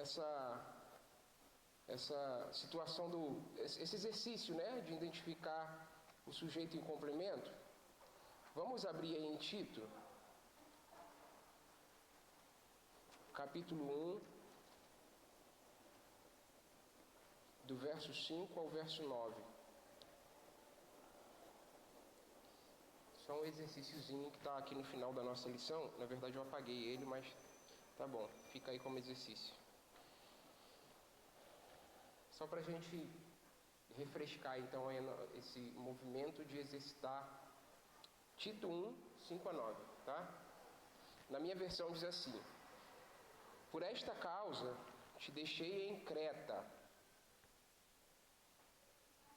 essa situação esse exercício, né, de identificar o sujeito em complemento. Vamos abrir aí em Tito, capítulo 1, do verso 5 ao verso 9. Só um exercíciozinho que está aqui no final da nossa lição. Na verdade eu apaguei ele, mas tá bom, fica aí como exercício. Só para a gente refrescar então esse movimento de exercitar Tito 1, 5 a 9, tá? Na minha versão diz assim: por esta causa te deixei em Creta.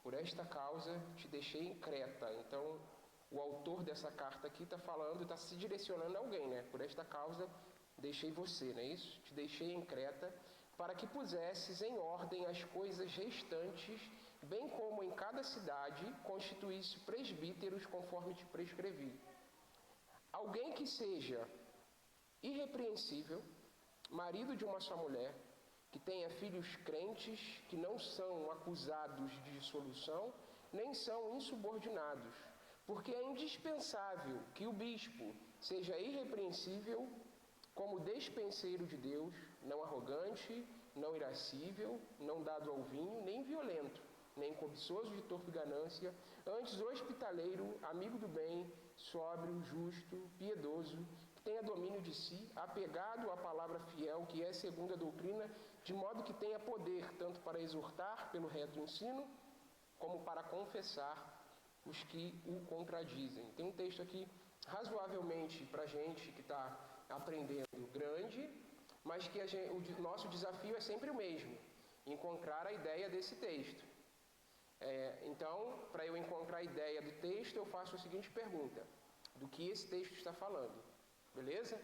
Por esta causa te deixei em Creta. Então, o autor dessa carta aqui está falando, está se direcionando a alguém, né? Por esta causa deixei você, não é isso? Te deixei em Creta, para que pusesses em ordem as coisas restantes, bem como em cada cidade constituísse presbíteros conforme te prescrevi. Alguém que seja irrepreensível, marido de uma só mulher, que tenha filhos crentes, que não são acusados de dissolução, nem são insubordinados, porque é indispensável que o bispo seja irrepreensível, como despenseiro de Deus, não arrogante, não irascível, não dado ao vinho, nem violento, nem cobiçoso de torpe ganância, antes hospitaleiro, amigo do bem, sóbrio, justo, piedoso, que tenha domínio de si, apegado à palavra fiel, que é segundo a doutrina, de modo que tenha poder tanto para exortar pelo reto ensino, como para confessar os que o contradizem. Tem um texto aqui razoavelmente para a gente que está aprendendo grande, mas que o nosso desafio é sempre o mesmo, encontrar a ideia desse texto. Então, para eu encontrar a ideia do texto, eu faço a seguinte pergunta: do que esse texto está falando? Beleza?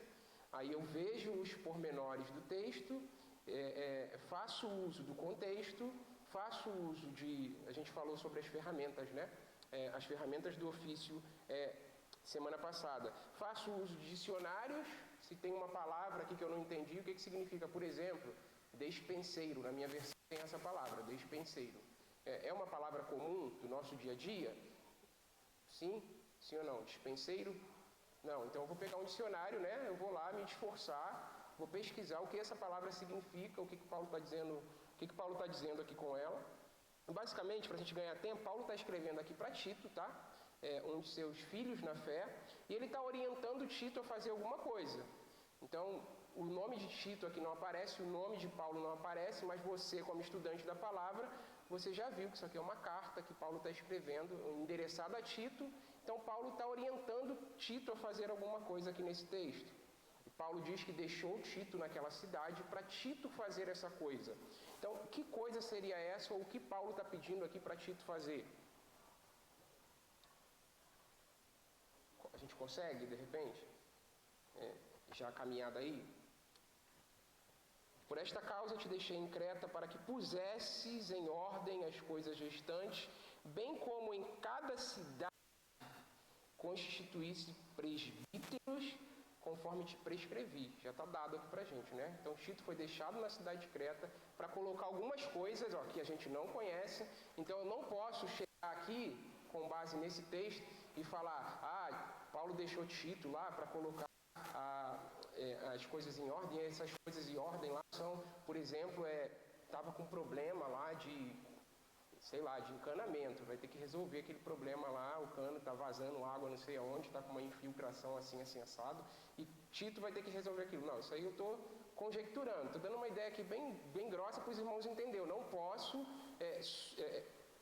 Aí eu vejo os pormenores do texto, faço uso do contexto, faço uso a gente falou sobre as ferramentas, né? As ferramentas do ofício semana passada. Faço uso de dicionários, se tem uma palavra aqui que eu não entendi, o que significa, por exemplo, despenseiro. Na minha versão tem essa palavra, despenseiro. É uma palavra comum do nosso dia a dia? Sim? Sim ou não? Despenseiro? Não. Então eu vou pegar um dicionário, né? Eu vou lá me esforçar, vou pesquisar o que essa palavra significa, o que Paulo está dizendo, o que Paulo está dizendo aqui com ela. Basicamente, para a gente ganhar tempo, Paulo está escrevendo aqui para Tito, tá? Um de seus filhos na fé, e ele está orientando Tito a fazer alguma coisa. Então, o nome de Tito aqui não aparece, o nome de Paulo não aparece, mas você, como estudante da palavra, você já viu que isso aqui é uma carta que Paulo está escrevendo, endereçada a Tito. Então, Paulo está orientando Tito a fazer alguma coisa aqui nesse texto. E Paulo diz que deixou Tito naquela cidade para Tito fazer essa coisa. Então, que coisa seria essa, ou o que Paulo está pedindo aqui para Tito fazer? A gente consegue, de repente? Já caminhada aí? Por esta causa te deixei em Creta, para que pusesses em ordem as coisas restantes, bem como em cada cidade constituísse presbíteros, conforme te prescrevi. Já está dado aqui para a gente, né? Então Tito foi deixado na cidade de Creta para colocar algumas coisas que a gente não conhece. Então eu não posso chegar aqui com base nesse texto e falar: Paulo deixou Tito lá para colocar as coisas em ordem. E essas coisas em ordem lá são, por exemplo, estava com problema lá de encanamento, vai ter que resolver aquele problema lá, o cano está vazando água não sei aonde, está com uma infiltração assim assado, e Tito vai ter que resolver aquilo. Não, isso aí eu estou conjecturando, estou dando uma ideia aqui bem grossa para os irmãos entenderem. Eu não posso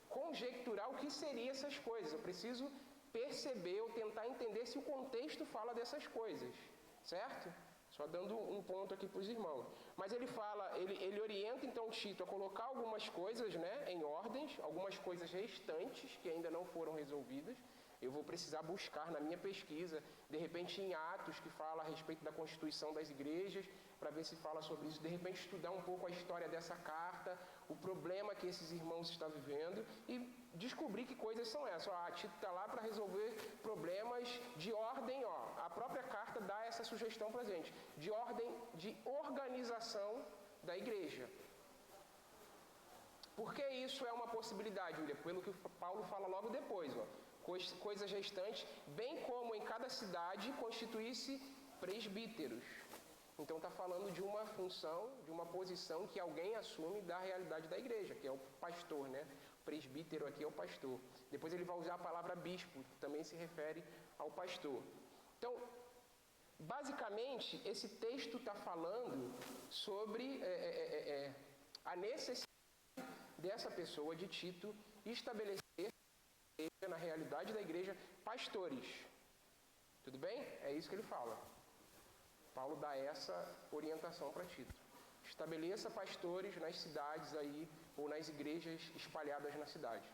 conjecturar o que seriam essas coisas, eu preciso perceber ou tentar entender se o contexto fala dessas coisas, certo? Só dando um ponto aqui para os irmãos. Mas ele orienta então Tito a colocar algumas coisas, né, em ordens, algumas coisas restantes que ainda não foram resolvidas. Eu vou precisar buscar na minha pesquisa, de repente em Atos, que fala a respeito da constituição das igrejas, para ver se fala sobre isso. De repente estudar um pouco a história dessa carta, o problema que esses irmãos estão vivendo e descobrir que coisas são essas. Tito está lá para resolver problemas de ordem, a própria carta dá essa sugestão para a gente, de ordem de organização da igreja. Por que isso é uma possibilidade, William? Pelo que Paulo fala logo depois, ó. Coisas restantes, bem como em cada cidade constituísse presbíteros. Então está falando de uma função, de uma posição que alguém assume da realidade da igreja, que é o pastor, né? O presbítero aqui é o pastor. Depois ele vai usar a palavra bispo, que também se refere ao pastor. Então, basicamente, esse texto está falando sobre a necessidade dessa pessoa de Tito estabelecer na realidade da igreja pastores. Tudo bem? É isso que ele fala. Paulo dá essa orientação para Tito. Estabeleça pastores nas cidades aí, ou nas igrejas espalhadas na cidade.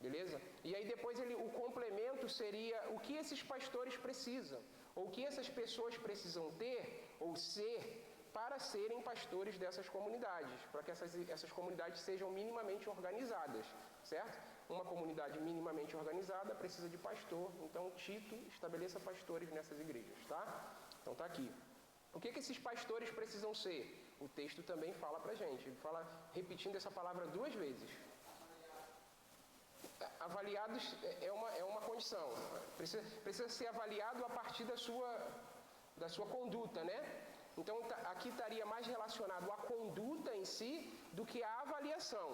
Beleza? E aí depois o complemento seria o que esses pastores precisam, ou o que essas pessoas precisam ter, ou ser, para serem pastores dessas comunidades, para que essas comunidades sejam minimamente organizadas, certo? Uma comunidade minimamente organizada precisa de pastor, então Tito estabeleça pastores nessas igrejas, tá? Então tá aqui. O que esses pastores precisam ser? O texto também fala pra gente, ele fala repetindo essa palavra 2 vezes. Avaliados é uma condição, precisa ser avaliado a partir da sua conduta, né? Então aqui estaria mais relacionado à conduta em si do que à avaliação.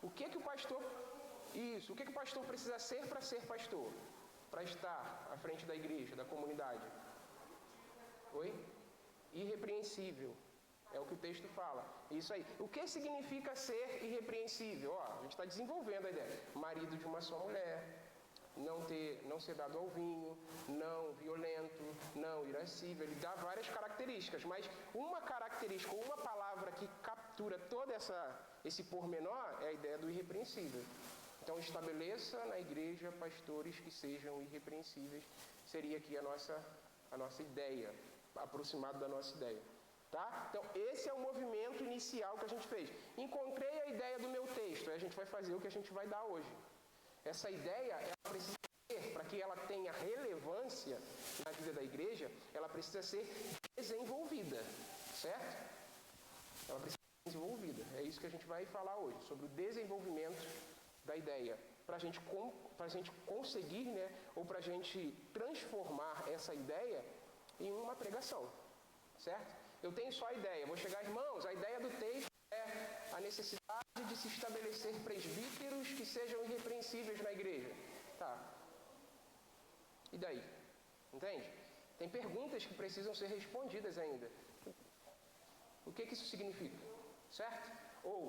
O que o pastor precisa ser para ser pastor? Para estar à frente da igreja, da comunidade? Oi? Irrepreensível. É o que o texto fala. Isso aí. O que significa ser irrepreensível? Ó, a gente está desenvolvendo a ideia. Marido de uma só mulher, não ser dado ao vinho, não violento, não irascível. Ele dá várias características, mas uma característica, uma palavra que captura todo esse pormenor é a ideia do irrepreensível. Então, estabeleça na igreja pastores que sejam irrepreensíveis. Seria aqui a nossa ideia, aproximado da nossa ideia. Tá? Então, esse é o movimento inicial que a gente fez. Encontrei a ideia do meu texto, aí a gente vai fazer o que a gente vai dar hoje. Essa ideia, ela precisa ser, para que ela tenha relevância na vida da igreja, ela precisa ser desenvolvida, certo? Ela precisa ser desenvolvida. É isso que a gente vai falar hoje, sobre o desenvolvimento da ideia. Para a gente conseguir, né, ou para a gente transformar essa ideia em uma pregação, certo? Eu tenho só a ideia, vou chegar, irmãos, a ideia do texto é a necessidade de se estabelecer presbíteros que sejam irrepreensíveis na igreja. Tá. E daí? Entende? Tem perguntas que precisam ser respondidas ainda. O que isso significa? Certo? Ou,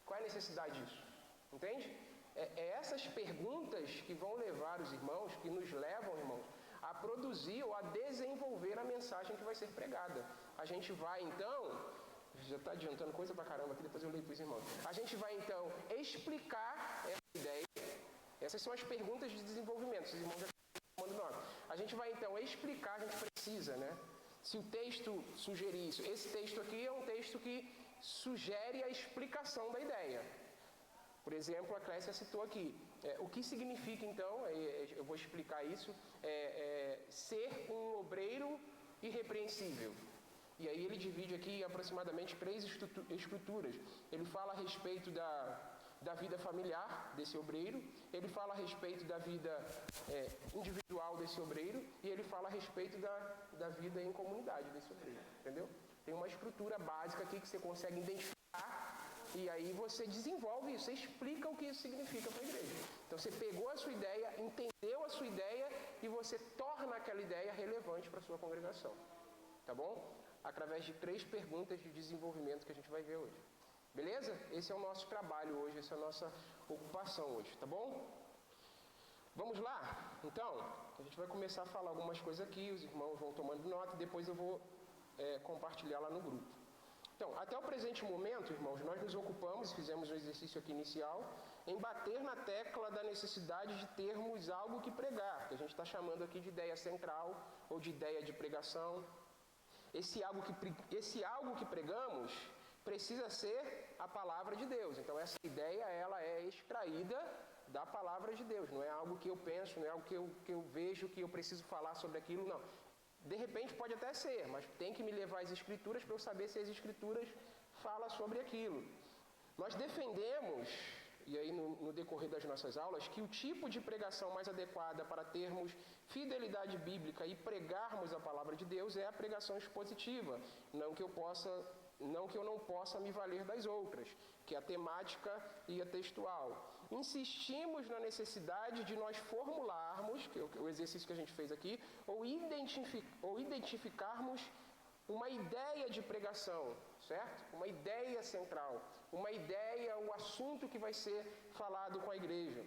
qual é a necessidade disso? Entende? É essas perguntas que vão levar os irmãos, que nos levam, irmãos, a produzir ou a desenvolver a mensagem que vai ser pregada. A gente vai, então, já está adiantando coisa pra caramba aqui, depois eu leio para os irmãos. A gente vai, então, explicar essa ideia. Essas são as perguntas de desenvolvimento, os irmãos já estão tomando nota. A gente vai, então, explicar, a gente precisa, né? Se o texto sugerir isso, esse texto aqui é um texto que sugere a explicação da ideia. Por exemplo, a Clécia citou aqui. O que significa, então, eu vou explicar isso, ser um obreiro irrepreensível. E aí ele divide aqui aproximadamente 3 estruturas. Ele fala a respeito da vida familiar desse obreiro, ele fala a respeito da vida individual desse obreiro, e ele fala a respeito da vida em comunidade desse obreiro, entendeu? Tem uma estrutura básica aqui que você consegue identificar. E aí você desenvolve isso, você explica o que isso significa para a igreja. Então você pegou a sua ideia, entendeu a sua ideia e você torna aquela ideia relevante para a sua congregação. Tá bom? Através de 3 perguntas de desenvolvimento que a gente vai ver hoje. Beleza? Esse é o nosso trabalho hoje, essa é a nossa ocupação hoje, tá bom? Vamos lá? Então, a gente vai começar a falar algumas coisas aqui, os irmãos vão tomando nota e depois eu vou compartilhar lá no grupo. Então, até o presente momento, irmãos, nós nos ocupamos, fizemos um exercício aqui inicial, em bater na tecla da necessidade de termos algo que pregar, que a gente está chamando aqui de ideia central ou de ideia de pregação. Esse algo que pregamos precisa ser a palavra de Deus. Então, essa ideia, ela é extraída da palavra de Deus. Não é algo que eu penso, não é algo que eu vejo, que eu preciso falar sobre aquilo, não. De repente pode até ser, mas tem que me levar às Escrituras para eu saber se as Escrituras falam sobre aquilo. Nós defendemos, e aí no decorrer das nossas aulas, que o tipo de pregação mais adequada para termos fidelidade bíblica e pregarmos a palavra de Deus é a pregação expositiva, não que eu não possa me valer das outras, que é a temática e a textual. Insistimos na necessidade de nós formularmos, que é o exercício que a gente fez aqui, ou identificarmos uma ideia de pregação, certo? Uma ideia central, uma ideia, um assunto que vai ser falado com a igreja,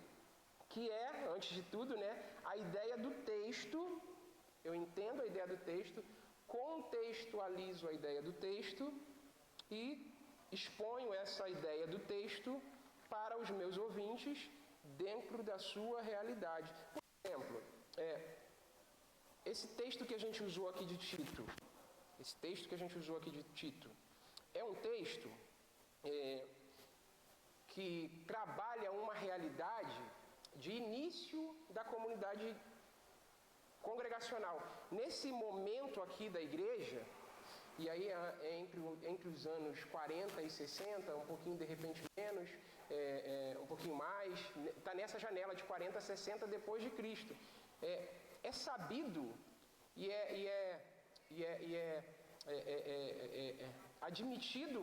que é, antes de tudo, a ideia do texto. Eu entendo a ideia do texto, contextualizo a ideia do texto e exponho essa ideia do texto para os meus ouvintes dentro da sua realidade. Por exemplo, esse texto que a gente usou aqui de Tito, é um texto que trabalha uma realidade de início da comunidade congregacional. Nesse momento aqui da igreja, e aí entre os anos 40 e 60, um pouquinho de repente menos, um pouquinho mais, está nessa janela de 40 a 60 depois de Cristo. É sabido e é admitido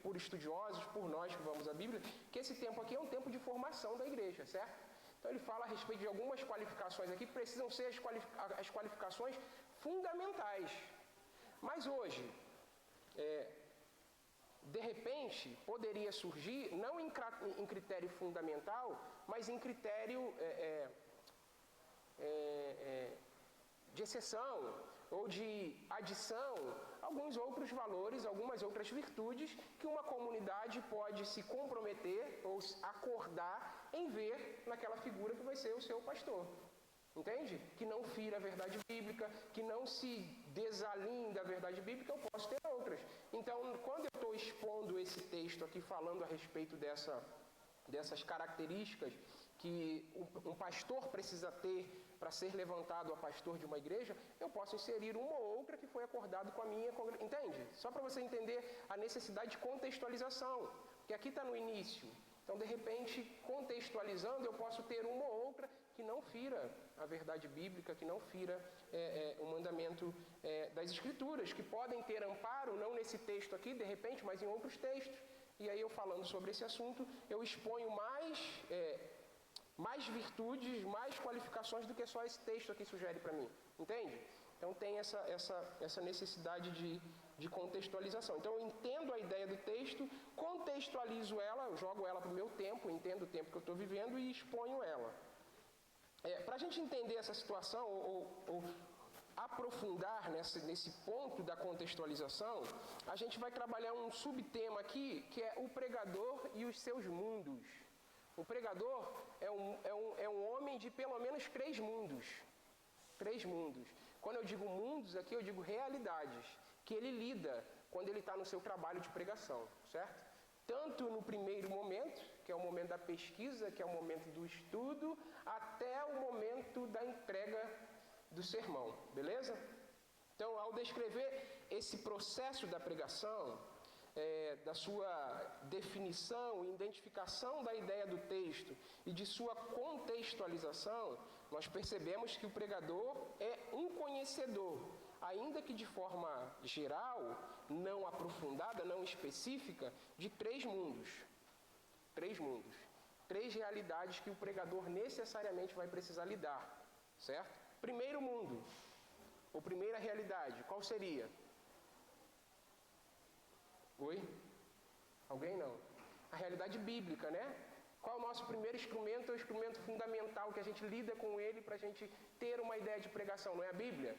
por estudiosos, por nós que vamos à Bíblia, que esse tempo aqui é um tempo de formação da igreja, certo? Então ele fala a respeito de algumas qualificações aqui que precisam ser as qualificações fundamentais. Mas hoje, de repente, poderia surgir, não em critério fundamental, mas em critério de exceção ou de adição, alguns outros valores, algumas outras virtudes que uma comunidade pode se comprometer ou acordar em ver naquela figura que vai ser o seu pastor. Entende? Que não fira a verdade bíblica, que não se desalinhe da verdade bíblica, eu posso ter outras. Então, quando eu estou expondo esse texto aqui, falando a respeito dessas características que um pastor precisa ter para ser levantado a pastor de uma igreja, eu posso inserir uma ou outra que foi acordado com a minha congregação. Entende? Só para você entender a necessidade de contextualização, porque aqui está no início. Então, de repente, contextualizando, eu posso ter uma ou outra que não fira a verdade bíblica, que não fira o mandamento das Escrituras, que podem ter amparo, não nesse texto aqui, de repente, mas em outros textos. E aí, eu falando sobre esse assunto, eu exponho mais virtudes, mais qualificações do que só esse texto aqui sugere para mim. Entende? Então tem essa necessidade de contextualização. Então eu entendo a ideia do texto, contextualizo ela, eu jogo ela para o meu tempo, entendo o tempo que eu estou vivendo e exponho ela. Para a gente entender essa situação, ou aprofundar nesse ponto da contextualização, a gente vai trabalhar um subtema aqui, que é o pregador e os seus mundos. O pregador é um homem de pelo menos 3 mundos. 3 mundos. Quando eu digo mundos aqui, eu digo realidades, que ele lida quando ele está no seu trabalho de pregação, certo? Tanto no primeiro momento, que é o momento da pesquisa, que é o momento do estudo, até o momento da entrega do sermão, beleza? Então, ao descrever esse processo da pregação, da sua definição, identificação da ideia do texto e de sua contextualização, nós percebemos que o pregador é um conhecedor, ainda que de forma geral, não aprofundada, não específica, de 3 mundos. 3 mundos. 3 realidades que o pregador necessariamente vai precisar lidar, certo? Primeiro mundo, ou primeira realidade, qual seria? Oi? Alguém não? A realidade bíblica, né? Qual é o nosso primeiro instrumento? É o instrumento fundamental que a gente lida com ele para a gente ter uma ideia de pregação, não é a Bíblia?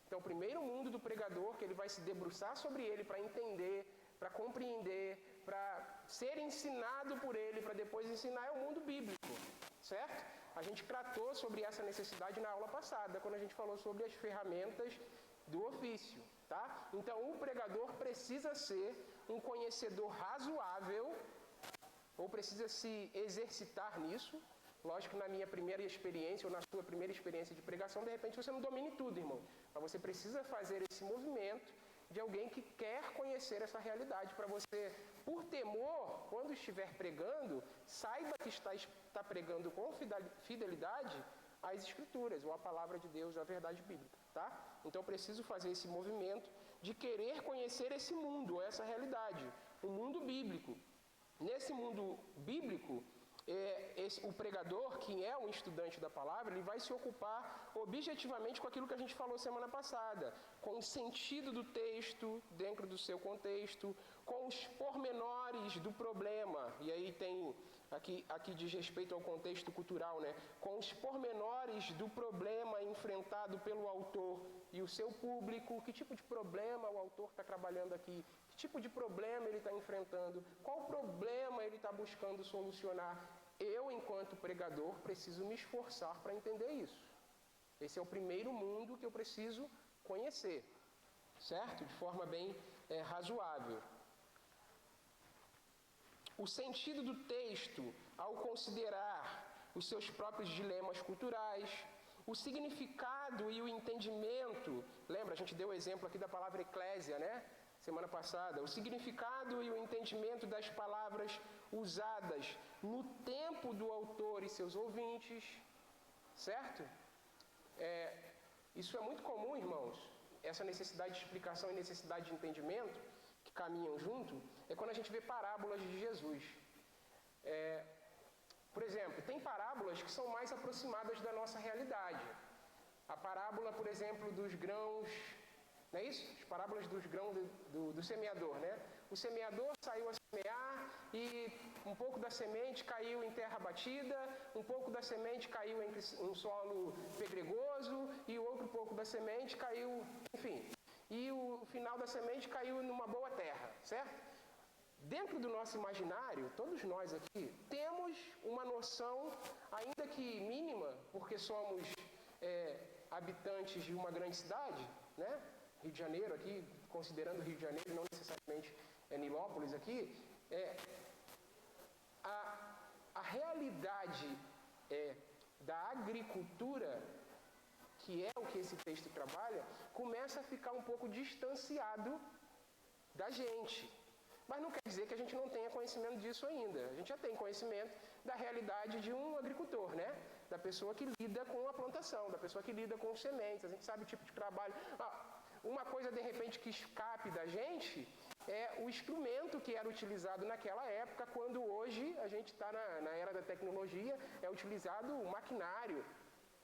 Então, o primeiro mundo do pregador, que ele vai se debruçar sobre ele para entender, para compreender, para ser ensinado por ele, para depois ensinar, é o mundo bíblico, certo? A gente tratou sobre essa necessidade na aula passada, quando a gente falou sobre as ferramentas do ofício, tá? Então, o pregador precisa ser um conhecedor razoável, ou precisa se exercitar nisso, Lógico que na minha primeira experiência ou na sua primeira experiência de pregação, de repente você não domine tudo, irmão. Mas você precisa fazer esse movimento de alguém que quer conhecer essa realidade para você, por temor, quando estiver pregando, saiba que está pregando com fidelidade as Escrituras, ou a palavra de Deus, a verdade bíblica, tá? Então eu preciso fazer esse movimento de querer conhecer esse mundo, essa realidade, o mundo bíblico. Nesse mundo bíblico, o pregador, que é um estudante da palavra, ele vai se ocupar objetivamente com aquilo que a gente falou semana passada, com o sentido do texto dentro do seu contexto, com os pormenores do problema, e aí tem, aqui diz respeito ao contexto cultural, né? Com os pormenores do problema enfrentado pelo autor e o seu público, que tipo de problema o autor está trabalhando aqui, que tipo de problema ele está enfrentando, qual problema ele está buscando solucionar. Eu, enquanto pregador, preciso me esforçar para entender isso. Esse é o primeiro mundo que eu preciso conhecer, certo? De forma bem razoável. O sentido do texto, ao considerar os seus próprios dilemas culturais, o significado e o entendimento, lembra, a gente deu o exemplo aqui da palavra eclésia, né? Semana passada, o significado e o entendimento das palavras usadas no tempo do autor e seus ouvintes, certo? Isso é muito comum, irmãos, essa necessidade de explicação e necessidade de entendimento, que caminham junto, é quando a gente vê parábolas de Jesus. Por exemplo, tem parábolas que são mais aproximadas da nossa realidade. A parábola, por exemplo, dos grãos, não é isso? As parábolas dos grãos do semeador, né? O semeador saiu a semear e um pouco da semente caiu em terra batida, um pouco da semente caiu em um solo pedregoso e o outro pouco da semente caiu, enfim. E o final da semente caiu numa boa terra, certo? Dentro do nosso imaginário, todos nós aqui temos uma noção, ainda que mínima, porque somos habitantes de uma grande cidade, né? Rio de Janeiro aqui, considerando Rio de Janeiro, não necessariamente Nilópolis aqui, a realidade da agricultura, que é o que esse texto trabalha, começa a ficar um pouco distanciado da gente. Mas não quer dizer que a gente não tenha conhecimento disso ainda. A gente já tem conhecimento da realidade de um agricultor, né? Da pessoa que lida com a plantação, da pessoa que lida com os sementes. A gente sabe o tipo de trabalho. Uma coisa, de repente, que escape da gente é o instrumento que era utilizado naquela época, quando hoje a gente está na era da tecnologia, é utilizado o maquinário,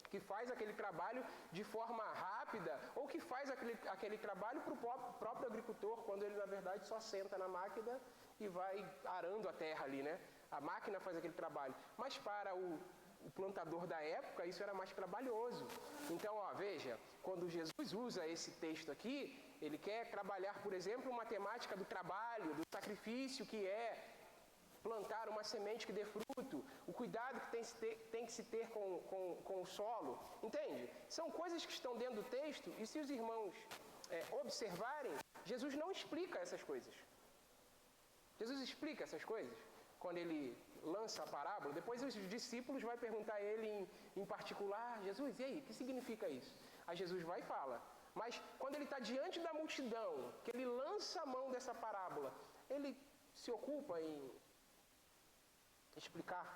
que faz aquele trabalho de forma rápida, ou que faz aquele trabalho para o próprio agricultor, quando ele, na verdade, só senta na máquina e vai arando a terra ali, né? A máquina faz aquele trabalho. Mas para o plantador da época, isso era mais trabalhoso. Então, veja, quando Jesus usa esse texto aqui, ele quer trabalhar, por exemplo, uma temática do trabalho, do sacrifício que é plantar uma semente que dê fruto, o cuidado que tem que se ter com o solo, entende? São coisas que estão dentro do texto, e se os irmãos observarem, Jesus não explica essas coisas. Jesus explica essas coisas quando ele lança a parábola. Depois os discípulos vão perguntar a ele em particular: Jesus, e aí, o que significa isso? Aí Jesus vai e fala. Mas quando ele está diante da multidão, que ele lança a mão dessa parábola, ele se ocupa em explicar,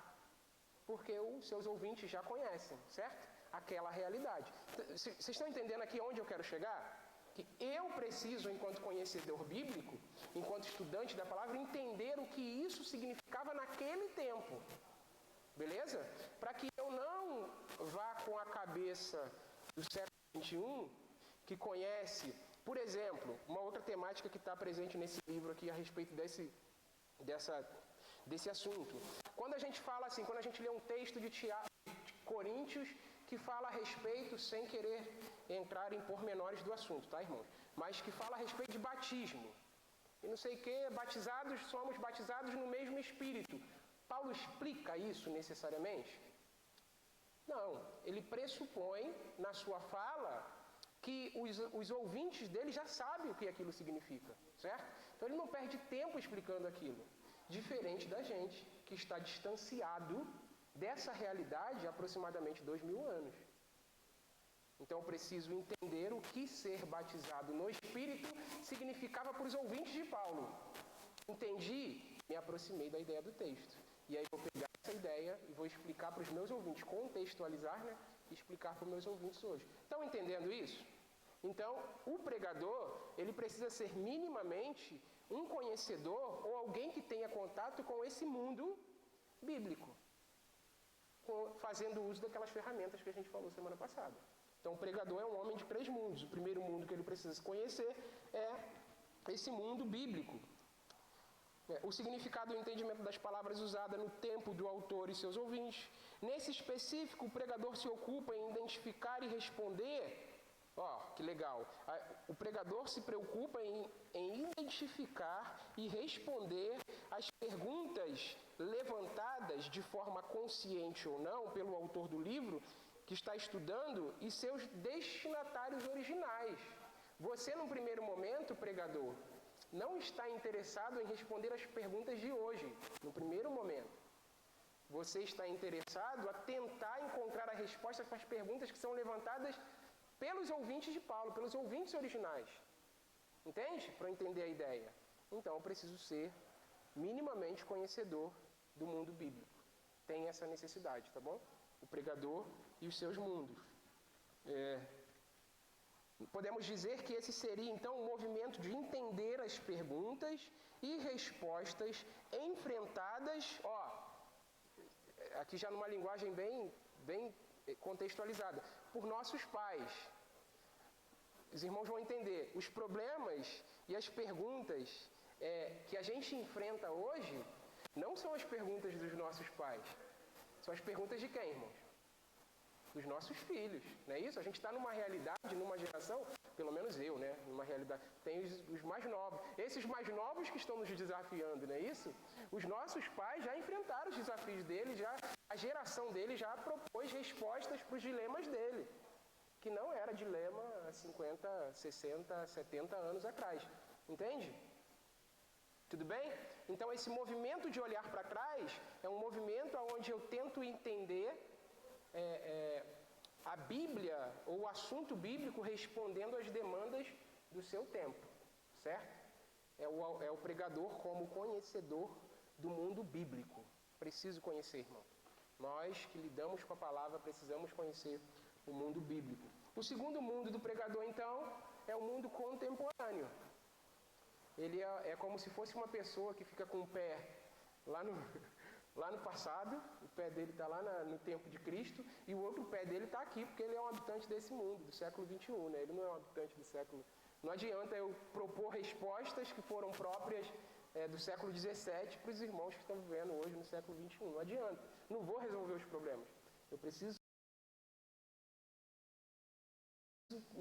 porque os seus ouvintes já conhecem, certo? Aquela realidade. Vocês estão entendendo aqui onde eu quero chegar? Que eu preciso, enquanto conhecedor bíblico, enquanto estudante da palavra, entender o que isso significava naquele tempo. Beleza? Para que eu não vá com a cabeça do século XXI, que conhece, por exemplo, uma outra temática que está presente nesse livro aqui a respeito desse assunto. Quando a gente fala assim, quando a gente lê um texto de Coríntios que fala a respeito, sem querer entrar em pormenores do assunto, tá, irmãos? Mas que fala a respeito de batismo. E não sei o que, somos batizados no mesmo Espírito. Paulo explica isso necessariamente? Não, ele pressupõe na sua fala que os ouvintes dele já sabem o que aquilo significa, certo? Então ele não perde tempo explicando aquilo. Diferente da gente, que está distanciado dessa realidade há aproximadamente 2000 anos. Então eu preciso entender o que ser batizado no Espírito significava para os ouvintes de Paulo. Entendi, me aproximei da ideia do texto. E aí eu vou pegar essa ideia e vou explicar para os meus ouvintes, contextualizar, né? E explicar para os meus ouvintes hoje. Estão entendendo isso? Então, o pregador, ele precisa ser minimamente um conhecedor ou alguém que tenha contato com esse mundo bíblico, fazendo uso daquelas ferramentas que a gente falou semana passada. Então, o pregador é um homem de 3 mundos. O primeiro mundo que ele precisa conhecer é esse mundo bíblico. O significado e o entendimento das palavras usadas no tempo do autor e seus ouvintes. Nesse específico, o pregador se ocupa em identificar e responder. Que legal. O pregador se preocupa em identificar e responder as perguntas levantadas de forma consciente ou não pelo autor do livro que está estudando e seus destinatários originais. Você, num primeiro momento, pregador, não está interessado em responder as perguntas de hoje, no primeiro momento. Você está interessado a tentar encontrar a resposta para as perguntas que são levantadas pelos ouvintes de Paulo, pelos ouvintes originais. Entende? Para entender a ideia. Então, eu preciso ser minimamente conhecedor do mundo bíblico. Tem essa necessidade, tá bom? O pregador e os seus mundos. Podemos dizer que esse seria, então, um movimento de entender as perguntas e respostas enfrentadas, aqui já numa linguagem bem contextualizada, por nossos pais. Os irmãos vão entender, os problemas e as perguntas que a gente enfrenta hoje não são as perguntas dos nossos pais, são as perguntas de quem, irmãos? Dos nossos filhos, não é isso? A gente está numa realidade, numa geração, pelo menos eu, né? Numa realidade, tem os mais novos. Esses mais novos que estão nos desafiando, não é isso? Os nossos pais já enfrentaram os desafios deles, a geração deles já propôs respostas para os dilemas dele, que não era dilema há 50, 60, 70 anos atrás. Entende? Tudo bem? Então esse movimento de olhar para trás é um movimento onde eu tento entender a Bíblia ou o assunto bíblico respondendo às demandas do seu tempo, certo? É o pregador como conhecedor do mundo bíblico. Preciso conhecer, irmão. Nós que lidamos com a palavra precisamos conhecer o mundo bíblico. O segundo mundo do pregador, então, é o mundo contemporâneo. Ele é como se fosse uma pessoa que fica com o pé lá no passado, o pé dele está lá no tempo de Cristo, e o outro pé dele está aqui, porque ele é um habitante desse mundo, do século XXI, né? Ele não é um habitante do século... Não adianta eu propor respostas que foram próprias do século XVII para os irmãos que estão vivendo hoje no século XXI. Não adianta. Não vou resolver os problemas. Eu preciso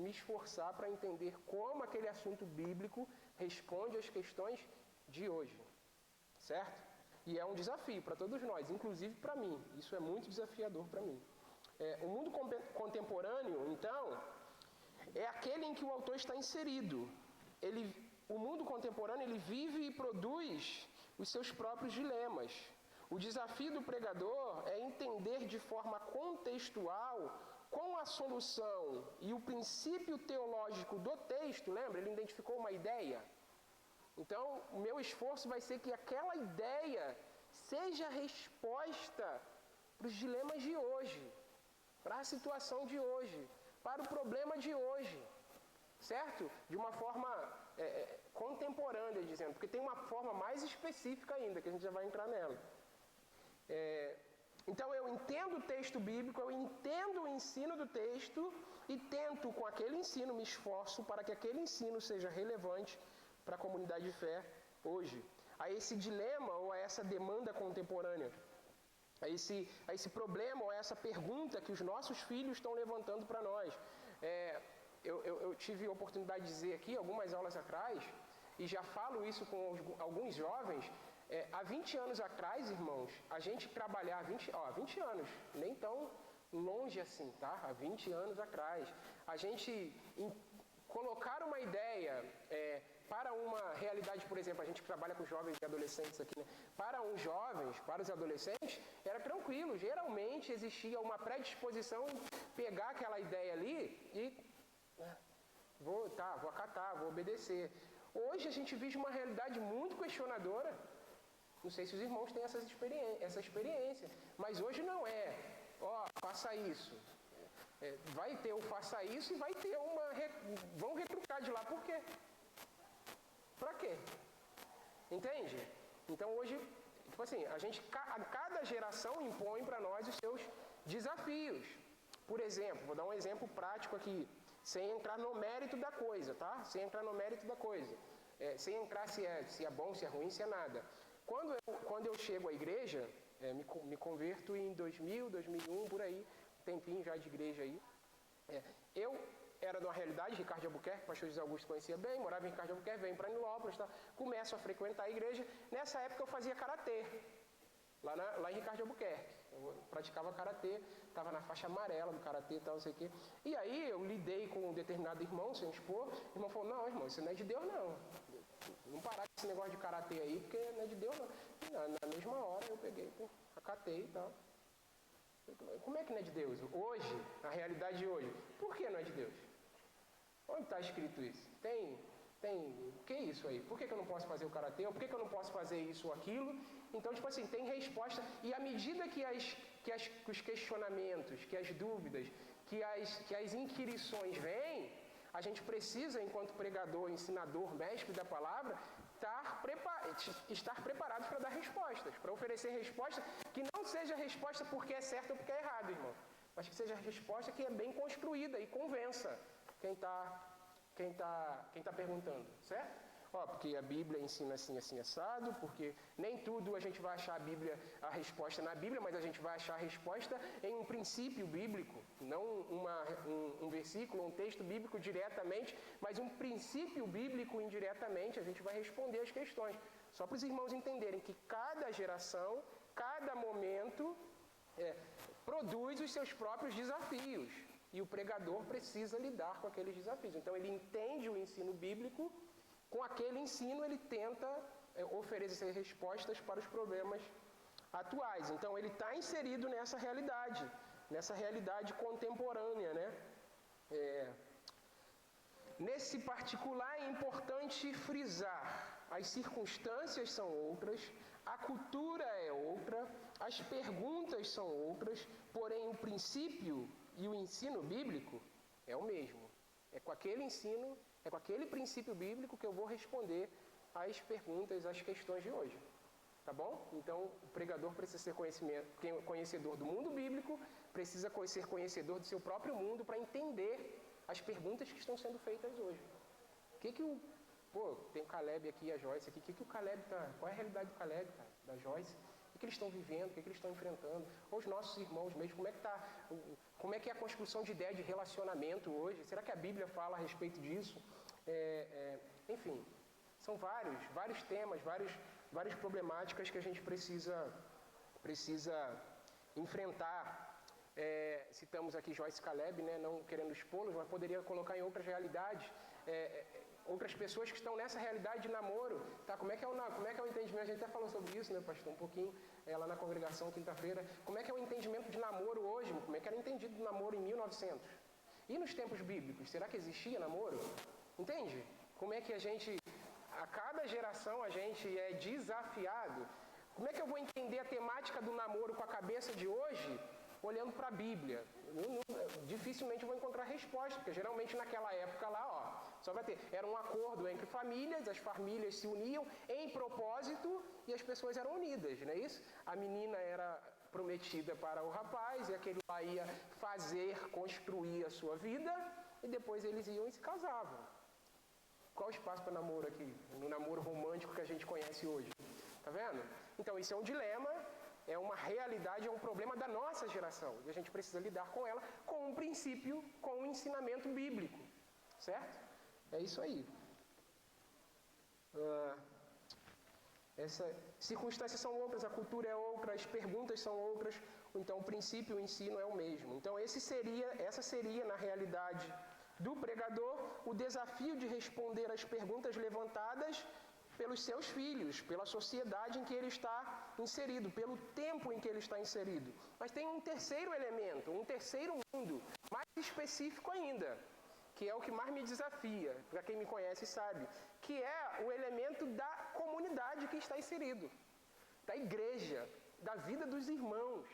me esforçar para entender como aquele assunto bíblico responde às questões de hoje. Certo? E é um desafio para todos nós, inclusive para mim. Isso é muito desafiador para mim. O mundo contemporâneo, então, é aquele em que o autor está inserido. O mundo contemporâneo ele vive e produz os seus próprios dilemas. O desafio do pregador é entender de forma contextual com a solução e o princípio teológico do texto. Lembra? Ele identificou uma ideia. Então, o meu esforço vai ser que aquela ideia seja a resposta para os dilemas de hoje, para a situação de hoje, para o problema de hoje, certo? De uma forma contemporânea, dizendo, porque tem uma forma mais específica ainda, que a gente já vai entrar nela. Então, eu entendo o texto bíblico, eu entendo o ensino do texto e tento, com aquele ensino, me esforço para que aquele ensino seja relevante para a comunidade de fé hoje. A esse dilema ou a essa demanda contemporânea, a esse problema ou a essa pergunta que os nossos filhos estão levantando para nós. Eu tive a oportunidade de dizer aqui, algumas aulas atrás, e já falo isso com alguns jovens, há 20 anos atrás, irmãos, a gente trabalhar, 20 anos, nem tão longe assim, tá? Há 20 anos atrás, a gente colocar uma ideia, para uma realidade, por exemplo, a gente que trabalha com jovens e adolescentes aqui, né? Para os jovens, para os adolescentes, era tranquilo. Geralmente existia uma predisposição em pegar aquela ideia ali e vou acatar, vou obedecer. Hoje a gente vive uma realidade muito questionadora. Não sei se os irmãos têm essa experiência, mas hoje não é. Faça isso. Vai ter o faça isso e vai ter vão retrucar de lá. Por quê? Pra quê? Entende? Então hoje, tipo assim, cada geração impõe para nós os seus desafios. Por exemplo, vou dar um exemplo prático aqui, sem entrar no mérito da coisa, tá? Sem entrar no mérito da coisa. Sem entrar se é bom, se é ruim, se é nada. Quando eu chego à igreja, me converto em 2000, 2001, por aí, um tempinho já de igreja aí. Eu era de uma realidade, Ricardo de Albuquerque, o pastor José Augusto conhecia bem, morava em Ricardo de Albuquerque, venho para Nilópolis, tá? Começo a frequentar a igreja. Nessa época eu fazia karatê, lá em Ricardo de Albuquerque. Eu praticava karatê, estava na faixa amarela do karatê e tal, não sei o quê. E aí eu lidei com um determinado irmão, sem expor, o irmão falou, não, irmão, isso não é de Deus não. Não parar com esse negócio de karatê aí, porque não é de Deus não. E na mesma hora eu peguei, acatei e tal. Como é que não é de Deus? Hoje, a realidade de hoje, por que não é de Deus? Onde está escrito isso? O que é isso aí? Por que eu não posso fazer o karatê? Ou por que eu não posso fazer isso ou aquilo? Então, tipo assim, tem resposta. E à medida que os questionamentos, que as dúvidas, que as inquirições vêm, a gente precisa, enquanto pregador, ensinador, mestre da palavra, estar preparados para dar respostas, para oferecer respostas que não seja resposta porque é certo ou porque é errado, irmão, mas que seja resposta que é bem construída e convença quem tá perguntando, certo? Porque a Bíblia ensina assim, assim, assado, porque nem tudo a gente vai achar a resposta na Bíblia, mas a gente vai achar a resposta em um princípio bíblico, não um versículo, um texto bíblico diretamente, mas um princípio bíblico indiretamente, a gente vai responder as questões. Só para os irmãos entenderem que cada geração, cada momento, produz os seus próprios desafios, e o pregador precisa lidar com aqueles desafios. Então ele entende o ensino bíblico. Com aquele ensino, ele tenta oferecer respostas para os problemas atuais. Então, ele está inserido nessa realidade contemporânea, né? Nesse particular, é importante frisar: as circunstâncias são outras, a cultura é outra, as perguntas são outras, porém, o princípio e o ensino bíblico é o mesmo. É com aquele ensino, é com aquele princípio bíblico que eu vou responder às perguntas, às questões de hoje. Tá bom? Então, o pregador precisa ser conhecedor do mundo bíblico, precisa ser conhecedor do seu próprio mundo para entender as perguntas que estão sendo feitas hoje. Tem o Caleb aqui e a Joyce aqui. O Caleb qual é a realidade do Caleb, cara, da Joyce? O que eles estão vivendo, o que eles estão enfrentando? Ou os nossos irmãos mesmo, como é que é a construção de ideia de relacionamento hoje? Será que a Bíblia fala a respeito disso? Enfim, são vários temas, várias problemáticas que a gente precisa enfrentar. Citamos aqui Joyce e Caleb, né, não querendo expô-los, mas poderia colocar em outras realidades. Outras pessoas que estão nessa realidade de namoro, tá? Como é que é o entendimento? A gente até falou sobre isso, né, pastor, um pouquinho, lá na congregação, quinta-feira. Como é que é o entendimento de namoro hoje? Como é que era entendido o namoro em 1900? E nos tempos bíblicos, será que existia namoro? Entende? Como é que a cada geração a gente é desafiado? Como é que eu vou entender a temática do namoro com a cabeça de hoje, olhando para a Bíblia? Dificilmente eu vou encontrar resposta, porque geralmente naquela época lá, só vai ter, era um acordo entre famílias, as famílias se uniam em propósito e as pessoas eram unidas, não é isso? A menina era prometida para o rapaz e aquele lá ia construir a sua vida e depois eles iam e se casavam. Qual o espaço para namoro aqui? No namoro romântico que a gente conhece hoje. Tá vendo? Então isso é um dilema, é uma realidade, é um problema da nossa geração. E a gente precisa lidar com ela com um princípio, com um ensinamento bíblico. Certo? É isso aí. Essas circunstâncias são outras, a cultura é outra, as perguntas são outras, então o princípio, o ensino é o mesmo. Então essa seria, na realidade, do pregador o desafio de responder às perguntas levantadas pelos seus filhos, pela sociedade em que ele está inserido, pelo tempo em que ele está inserido. Mas tem um terceiro elemento, um terceiro mundo, mais específico ainda, que é o que mais me desafia, para quem me conhece sabe, que é o elemento da comunidade que está inserido, da igreja, da vida dos irmãos.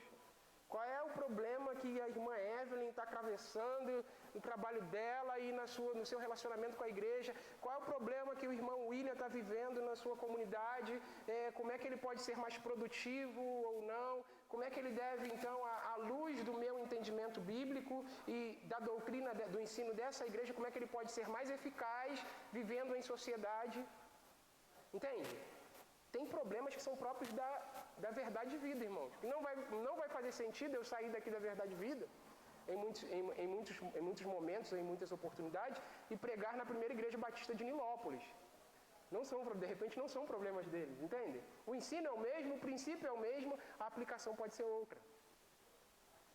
Qual é o problema que a irmã Evelyn está atravessando no trabalho dela e no seu relacionamento com a igreja? Qual é o problema que o irmão William está vivendo na sua comunidade? Como é que ele pode ser mais produtivo ou não? Como é que ele deve, então, à luz do meu entendimento bíblico e da doutrina, do ensino dessa igreja, como é que ele pode ser mais eficaz vivendo em sociedade? Entende? Tem problemas que são próprios da verdade de vida, irmãos. Não vai fazer sentido eu sair daqui da verdade de vida, em muitos momentos, em muitas oportunidades, e pregar na primeira igreja batista de Nilópolis. De repente não são problemas deles, entende? O ensino é o mesmo, o princípio é o mesmo, a aplicação pode ser outra.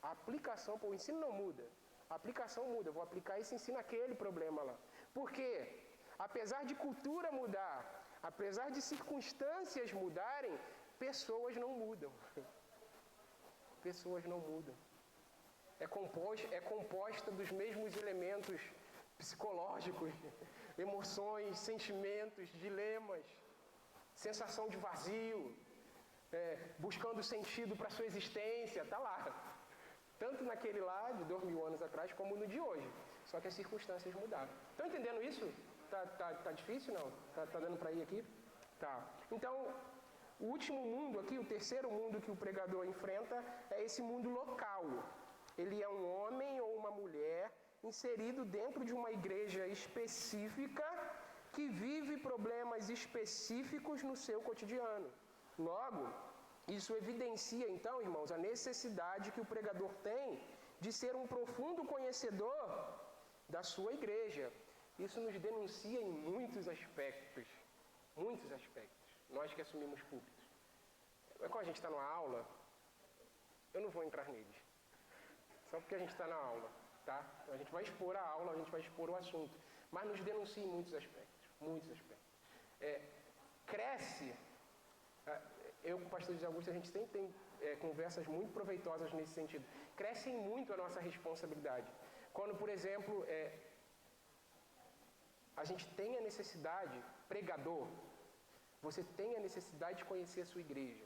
A aplicação, o ensino não muda. A aplicação muda, eu vou aplicar esse ensino àquele problema lá. Por quê? Apesar de cultura mudar, apesar de circunstâncias mudarem, pessoas não mudam. Pessoas não mudam. É composta dos mesmos elementos psicológicos, emoções, sentimentos, dilemas, sensação de vazio, buscando sentido para a sua existência, está lá. Tanto naquele lá, de 2000 anos atrás, como no de hoje. Só que as circunstâncias mudaram. Estão entendendo isso? Tá difícil, não? Tá dando para ir aqui? Tá. Então, o último mundo aqui, o terceiro mundo que o pregador enfrenta, é esse mundo local. Ele é um homem ou uma mulher inserido dentro de uma igreja específica que vive problemas específicos no seu cotidiano. Logo, isso evidencia, então, irmãos, a necessidade que o pregador tem de ser um profundo conhecedor da sua igreja. Isso nos denuncia em muitos aspectos. Muitos aspectos. Nós que assumimos púlpitos. Quando a gente está numa aula, eu não vou entrar neles. Só porque a gente está na aula, tá? A gente vai expor a aula, a gente vai expor o assunto. Mas nos denuncia em muitos aspectos. Muitos aspectos. Cresce. Eu com o pastor José Augusto, a gente sempre tem conversas muito proveitosas nesse sentido. Cresce muito a nossa responsabilidade. Quando, por exemplo, a gente tem a necessidade, pregador, você tem a necessidade de conhecer a sua igreja.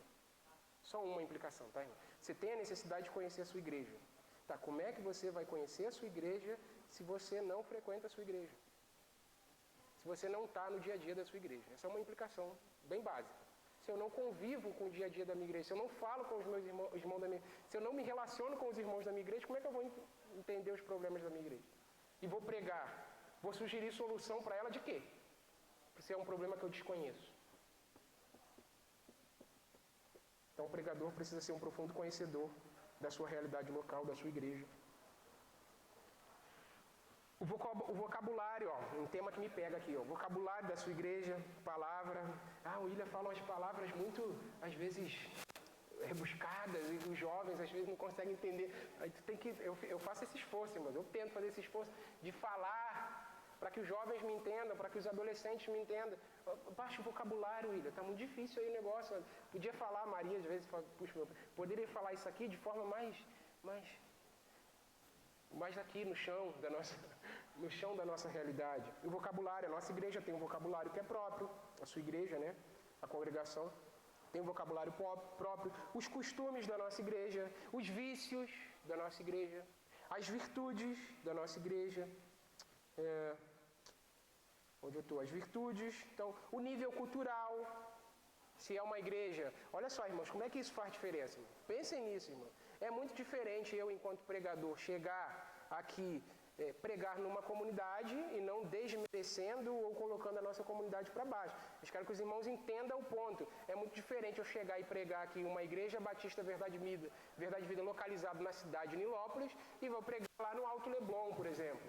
Só uma implicação, tá, irmão? Você tem a necessidade de conhecer a sua igreja. Tá, como é que você vai conhecer a sua igreja se você não frequenta a sua igreja? Se você não está no dia a dia da sua igreja. Essa é uma implicação bem básica. Se eu não convivo com o dia a dia da minha igreja, se eu não falo com os meus irmãos da minha igreja, se eu não me relaciono com os irmãos da minha igreja, como é que eu vou entender os problemas da minha igreja? E vou pregar, vou sugerir solução para ela de quê? Se é um problema que eu desconheço. Então o pregador precisa ser um profundo conhecedor da sua realidade local, da sua igreja. O vocabulário, um tema que me pega aqui, vocabulário da sua igreja, palavra. O William fala umas palavras muito, às vezes, rebuscadas, e os jovens, às vezes, não conseguem entender. Eu faço esse esforço, mas eu tento fazer esse esforço de falar para que os jovens me entendam, para que os adolescentes me entendam. Baixa o vocabulário, William, está muito difícil aí o negócio. Podia falar, Maria, às vezes, puxa, poderia falar isso aqui de forma mais aqui no chão da nossa realidade. E o vocabulário, a nossa igreja tem um vocabulário que é próprio, a sua igreja, né? A congregação tem um vocabulário próprio, os costumes da nossa igreja, os vícios da nossa igreja, as virtudes da nossa igreja. Onde eu estou? As virtudes, então, o nível cultural, se é uma igreja. Olha só, irmãos, como é que isso faz diferença? Irmão? Pensem nisso, irmão. É muito diferente eu, enquanto pregador, chegar aqui, pregar numa comunidade e não desmerecendo ou colocando a nossa comunidade para baixo. Eu quero que os irmãos entendam o ponto. É muito diferente eu chegar e pregar aqui uma igreja batista Verdade de Vida localizada na cidade de Nilópolis e vou pregar lá no Alto Leblon, por exemplo.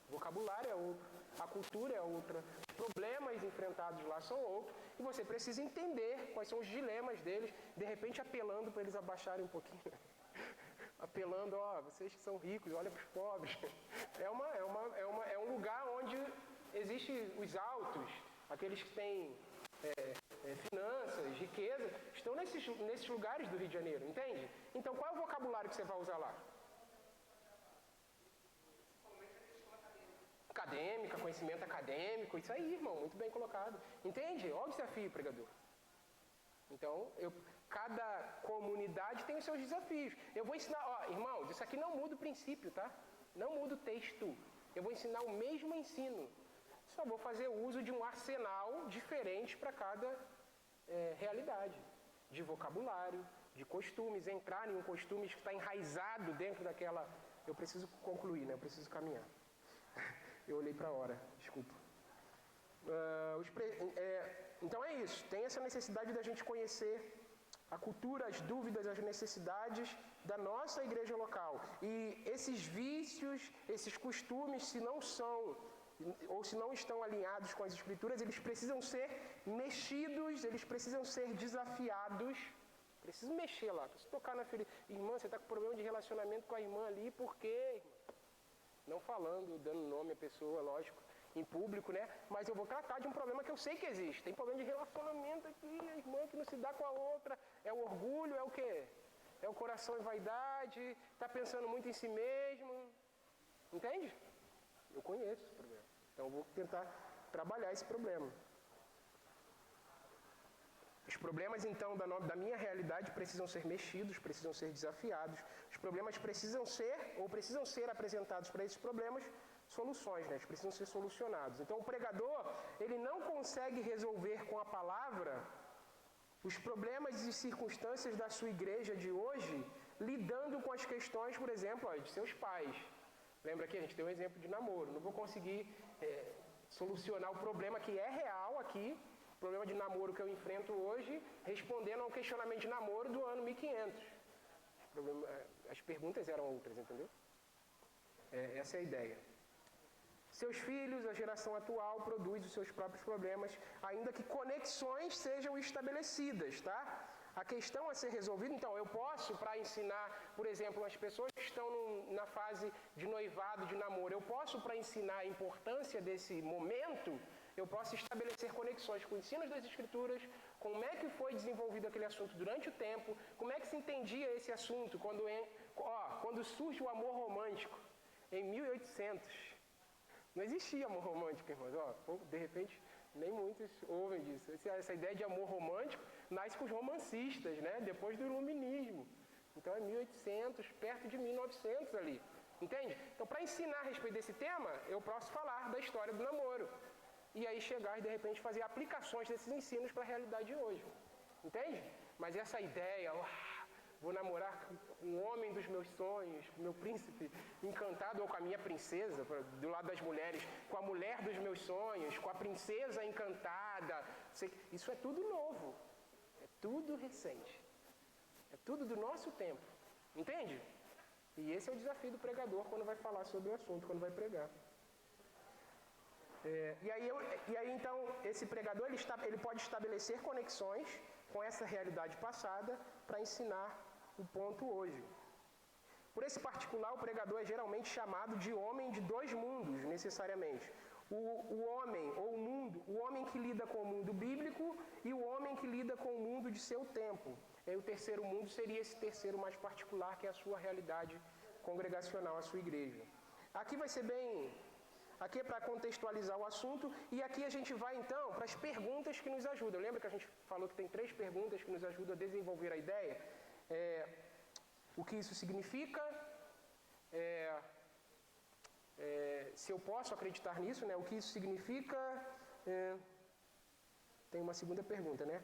O vocabulário é outro, a cultura é outra, os problemas enfrentados lá são outros, e você precisa entender quais são os dilemas deles, de repente apelando para eles abaixarem um pouquinho, apelando, vocês que são ricos, olha para os pobres. É um lugar onde existem os altos, aqueles que têm finanças, riqueza, estão nesses lugares do Rio de Janeiro, entende? Então, qual é o vocabulário que você vai usar lá? Acadêmica, conhecimento acadêmico, isso aí, irmão, muito bem colocado. Entende? Olha o desafio, pregador. Então, cada comunidade tem os seus desafios. Eu vou ensinar, irmãos, isso aqui não muda o princípio, tá? Não muda o texto. Eu vou ensinar o mesmo ensino. Só vou fazer uso de um arsenal diferente para cada realidade. De vocabulário, de costumes, entrar em um costume que está enraizado dentro daquela... Eu preciso concluir, né? Eu preciso caminhar. Eu olhei para a hora, desculpa. Então é isso, tem essa necessidade da gente conhecer a cultura, as dúvidas, as necessidades da nossa igreja local. E esses vícios, esses costumes, se não são, ou se não estão alinhados com as escrituras, eles precisam ser mexidos, eles precisam ser desafiados. Preciso mexer lá, preciso tocar na ferida. Irmã, você está com problema de relacionamento com a irmã ali, por quê, irmã? Não falando, dando nome à pessoa, lógico, em público, né? Mas eu vou tratar de um problema que eu sei que existe. Tem problema de relacionamento aqui, a irmã que não se dá com a outra. É o orgulho, é o quê? É o coração e vaidade, está pensando muito em si mesmo. Entende? Eu conheço esse problema. Então eu vou tentar trabalhar esse problema. Os problemas, então, da minha realidade precisam ser mexidos, precisam ser desafiados. Os problemas precisam ser apresentados para esses problemas soluções, né? Eles precisam ser solucionados. Então, o pregador, ele não consegue resolver com a palavra os problemas e circunstâncias da sua igreja de hoje, lidando com as questões, por exemplo, de seus pais. Lembra que a gente tem um exemplo de namoro. Não vou conseguir solucionar o problema que é real aqui, o problema de namoro que eu enfrento hoje, respondendo a um questionamento de namoro do ano 1500. As perguntas eram outras, entendeu? Essa é a ideia. Seus filhos, a geração atual, produz os seus próprios problemas, ainda que conexões sejam estabelecidas, tá? A questão a ser resolvida, então, eu posso, para ensinar, por exemplo, as pessoas que estão na fase de noivado, de namoro, eu posso, para ensinar a importância desse momento, eu posso estabelecer conexões com ensinos das Escrituras, como é que foi desenvolvido aquele assunto durante o tempo, como é que se entendia esse assunto quando surge o amor romântico, em 1800. Não existia amor romântico, irmãos. De repente, nem muitos ouvem disso. Essa ideia de amor romântico nasce com os romancistas, né? Depois do iluminismo. Então é 1800, perto de 1900 ali. Entende? Então, para ensinar a respeito desse tema, eu posso falar da história do namoro. E aí chegar e, de repente, fazer aplicações desses ensinos para a realidade de hoje. Entende? Mas essa ideia, vou namorar com o homem dos meus sonhos, com o meu príncipe encantado, ou com a minha princesa, do lado das mulheres, com a mulher dos meus sonhos, com a princesa encantada. Isso é tudo novo. É tudo recente. É tudo do nosso tempo. Entende? E esse é o desafio do pregador quando vai falar sobre o assunto, quando vai pregar. E aí, então, esse pregador ele pode estabelecer conexões com essa realidade passada para ensinar o ponto hoje. Por esse particular, o pregador é geralmente chamado de homem de dois mundos, necessariamente. O homem, ou o mundo, o homem que lida com o mundo bíblico e o homem que lida com o mundo de seu tempo. E aí, o terceiro mundo seria esse terceiro mais particular, que é a sua realidade congregacional, a sua igreja. Aqui vai ser bem... Aqui é para contextualizar o assunto, e aqui a gente vai então para as perguntas que nos ajudam. Lembra que a gente falou que tem 3 perguntas que nos ajudam a desenvolver a ideia? O que isso significa? Se eu posso acreditar nisso, né? O que isso significa? Tem uma segunda pergunta, né?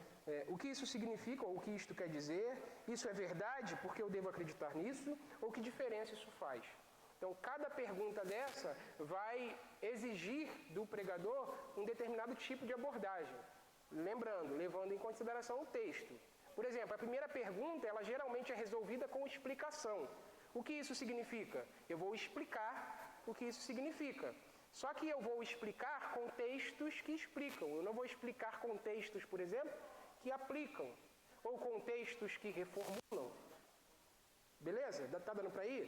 O que isso significa, ou o que isto quer dizer? Isso é verdade porque eu devo acreditar nisso? Ou que diferença isso faz? Então, cada pergunta dessa vai exigir do pregador um determinado tipo de abordagem. Lembrando, levando em consideração o texto. Por exemplo, a primeira pergunta, ela geralmente é resolvida com explicação. O que isso significa? Eu vou explicar o que isso significa. Só que eu vou explicar com textos que explicam. Eu não vou explicar com textos, por exemplo, que aplicam. Ou com textos que reformulam. Beleza? Tá dando para ir?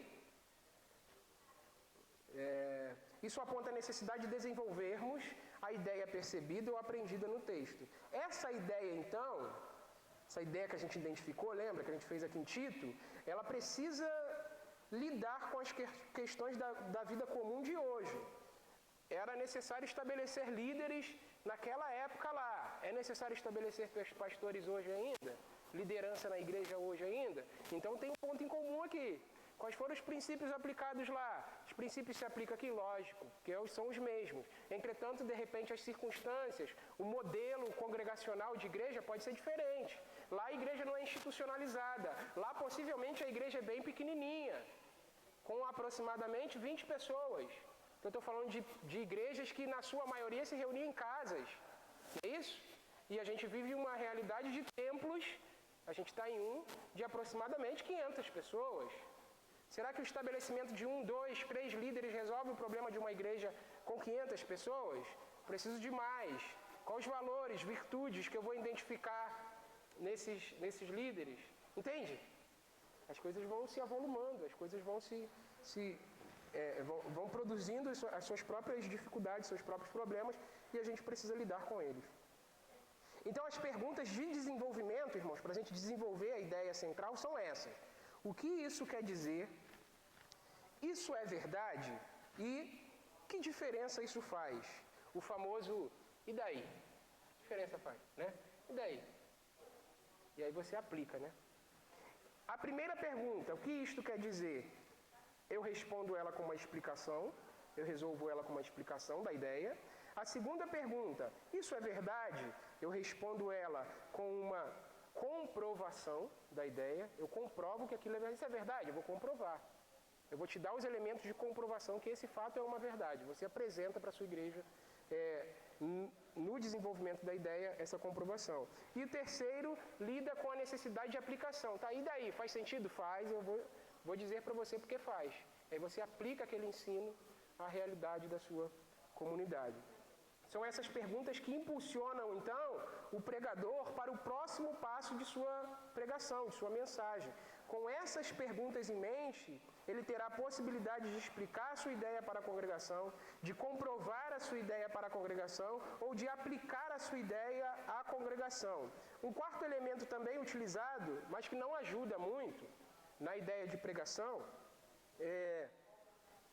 Isso aponta a necessidade de desenvolvermos a ideia percebida ou aprendida no texto. Essa ideia, então, essa ideia que a gente identificou, lembra que a gente fez aqui em Tito, ela precisa lidar com as questões da vida comum de hoje. Era necessário estabelecer líderes naquela época lá. É necessário estabelecer pastores hoje ainda? Liderança na igreja hoje ainda? Então tem um ponto em comum aqui. Quais foram os princípios aplicados lá? Os princípios se aplicam aqui, lógico, que são os mesmos. Entretanto, de repente, as circunstâncias, o modelo congregacional de igreja pode ser diferente. Lá a igreja não é institucionalizada. Lá, possivelmente, a igreja é bem pequenininha, com aproximadamente 20 pessoas. Eu estou falando de igrejas que, na sua maioria, se reuniam em casas. É isso? E a gente vive uma realidade de templos, a gente está em de aproximadamente 500 pessoas. Será que o estabelecimento de 1, 2, 3 líderes resolve o problema de uma igreja com 500 pessoas? Preciso de mais. Quais os valores, virtudes que eu vou identificar nesses líderes? Entende? As coisas vão se avolumando, as coisas vão produzindo as suas próprias dificuldades, seus próprios problemas, e a gente precisa lidar com eles. Então, as perguntas de desenvolvimento, irmãos, para a gente desenvolver a ideia central, são essas. O que isso quer dizer? Isso é verdade? E que diferença isso faz? O famoso, e daí? Que diferença faz, né? E daí? E aí você aplica, né? A primeira pergunta, o que isto quer dizer? Eu respondo ela com uma explicação, eu resolvo ela com uma explicação da ideia. A segunda pergunta, isso é verdade? Eu respondo ela com uma comprovação da ideia. Eu comprovo que aquilo é verdade. Isso é verdade? Eu vou comprovar. Eu vou te dar os elementos de comprovação que esse fato é uma verdade. Você apresenta para a sua igreja, no desenvolvimento da ideia, essa comprovação. E o terceiro, lida com a necessidade de aplicação. Tá? E daí? Faz sentido? Faz. Eu vou dizer para você porque faz. Aí você aplica aquele ensino à realidade da sua comunidade. São essas perguntas que impulsionam, então, o pregador para o próximo passo de sua pregação, de sua mensagem. Com essas perguntas em mente, ele terá a possibilidade de explicar a sua ideia para a congregação, de comprovar a sua ideia para a congregação ou de aplicar a sua ideia à congregação. Um quarto elemento também utilizado, mas que não ajuda muito na ideia de pregação,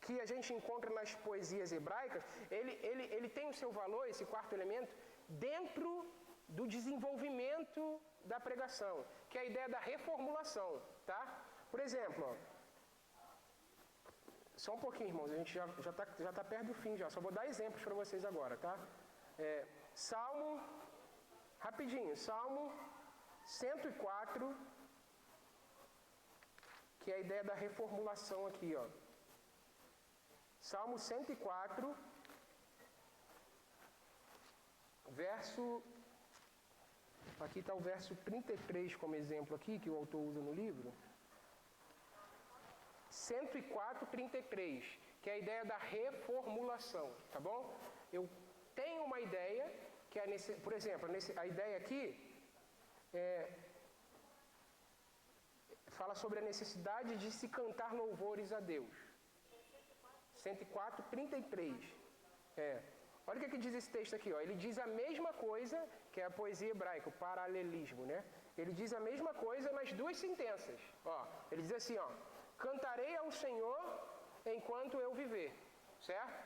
que a gente encontra nas poesias hebraicas, ele tem o seu valor, esse quarto elemento, dentro do desenvolvimento da pregação, que é a ideia da reformulação, tá? Por exemplo, ó, só um pouquinho, irmãos, a gente já tá perto do fim já, só vou dar exemplos para vocês agora, tá? Salmo, rapidinho, Salmo 104, que é a ideia da reformulação aqui, ó. Salmo 104, verso... Aqui está o verso 33 como exemplo aqui, que o autor usa no livro. 104, 33, que é a ideia da reformulação, tá bom? Eu tenho uma ideia, que é, por exemplo, a ideia aqui fala sobre a necessidade de se cantar louvores a Deus. 104, 33. Olha o que diz esse texto aqui, ó. Ele diz a mesma coisa, que é a poesia hebraica, o paralelismo, né? Ele diz a mesma coisa nas duas sentenças. Ó, ele diz assim, ó: cantarei ao Senhor enquanto eu viver, certo?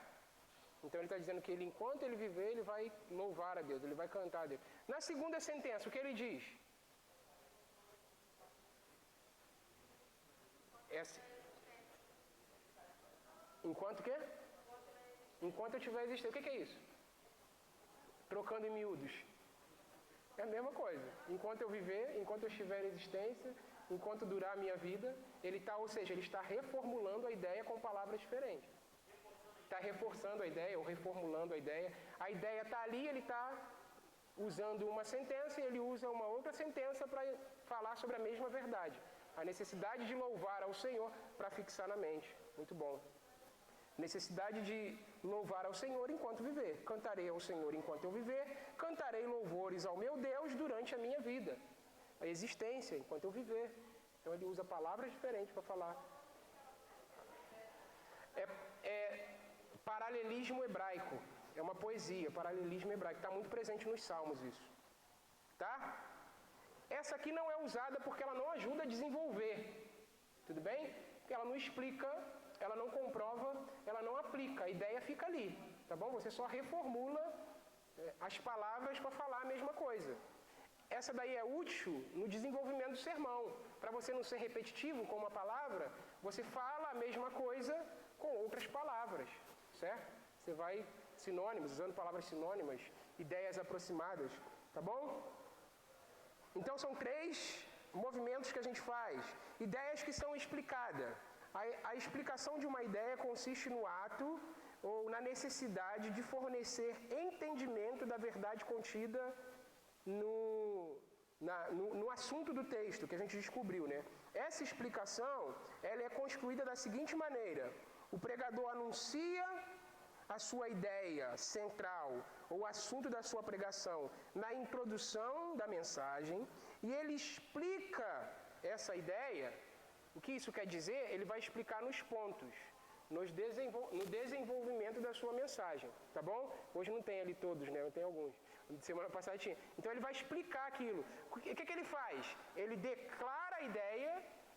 Então ele está dizendo que enquanto ele viver, ele vai louvar a Deus, ele vai cantar a Deus. Na segunda sentença, o que ele diz? Enquanto o quê? Enquanto eu estiver existindo. O que é isso? Trocando em miúdos. É a mesma coisa. Enquanto eu viver, enquanto eu estiver em existência, enquanto durar a minha vida, ou seja, ele está reformulando a ideia com palavras diferentes. Está reforçando a ideia ou reformulando a ideia. A ideia está ali, ele está usando uma sentença e ele usa uma outra sentença para falar sobre a mesma verdade. A necessidade de louvar ao Senhor para fixar na mente. Muito bom. Necessidade de louvar ao Senhor enquanto viver. Cantarei ao Senhor enquanto eu viver. Cantarei louvores ao meu Deus durante a minha vida. A existência, enquanto eu viver. Então ele usa palavras diferentes para falar. É paralelismo hebraico. É uma poesia, paralelismo hebraico. Está muito presente nos Salmos isso. Tá? Essa aqui não é usada porque ela não ajuda a desenvolver. Tudo bem? Ela não explica, ela não comprova, ela não aplica. A ideia fica ali. Tá bom? Você só reformula as palavras para falar a mesma coisa. Essa daí é útil no desenvolvimento do sermão. Para você não ser repetitivo com uma palavra, você fala a mesma coisa com outras palavras. Certo? Você vai sinônimos, usando palavras sinônimas, ideias aproximadas. Tá bom? Então são 3 movimentos que a gente faz. Ideias que são explicadas. A explicação de uma ideia consiste no ato ou na necessidade de fornecer entendimento da verdade contida no assunto do texto que a gente descobriu, né? Essa explicação, ela é construída da seguinte maneira: o pregador anuncia a sua ideia central ou assunto da sua pregação na introdução da mensagem e ele explica essa ideia. O que isso quer dizer? Ele vai explicar nos pontos, no desenvolvimento da sua mensagem, tá bom? Hoje não tem ali todos, né? Eu tenho alguns. Semana passada tinha. Então ele vai explicar aquilo. O que ele faz? Ele declara a ideia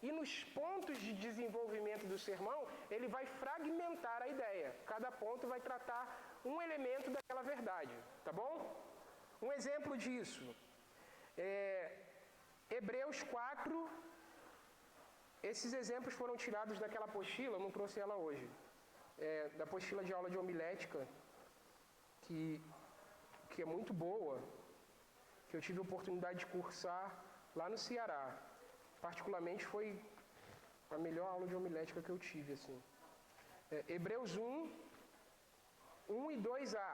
e nos pontos de desenvolvimento do sermão, ele vai fragmentar a ideia. Cada ponto vai tratar um elemento daquela verdade, tá bom? Um exemplo disso Hebreus 4. Esses exemplos foram tirados daquela apostila, eu não trouxe ela hoje, da apostila de aula de homilética, que é muito boa, que eu tive a oportunidade de cursar lá no Ceará. Particularmente foi a melhor aula de homilética que eu tive, assim. Hebreus 1 e 2a.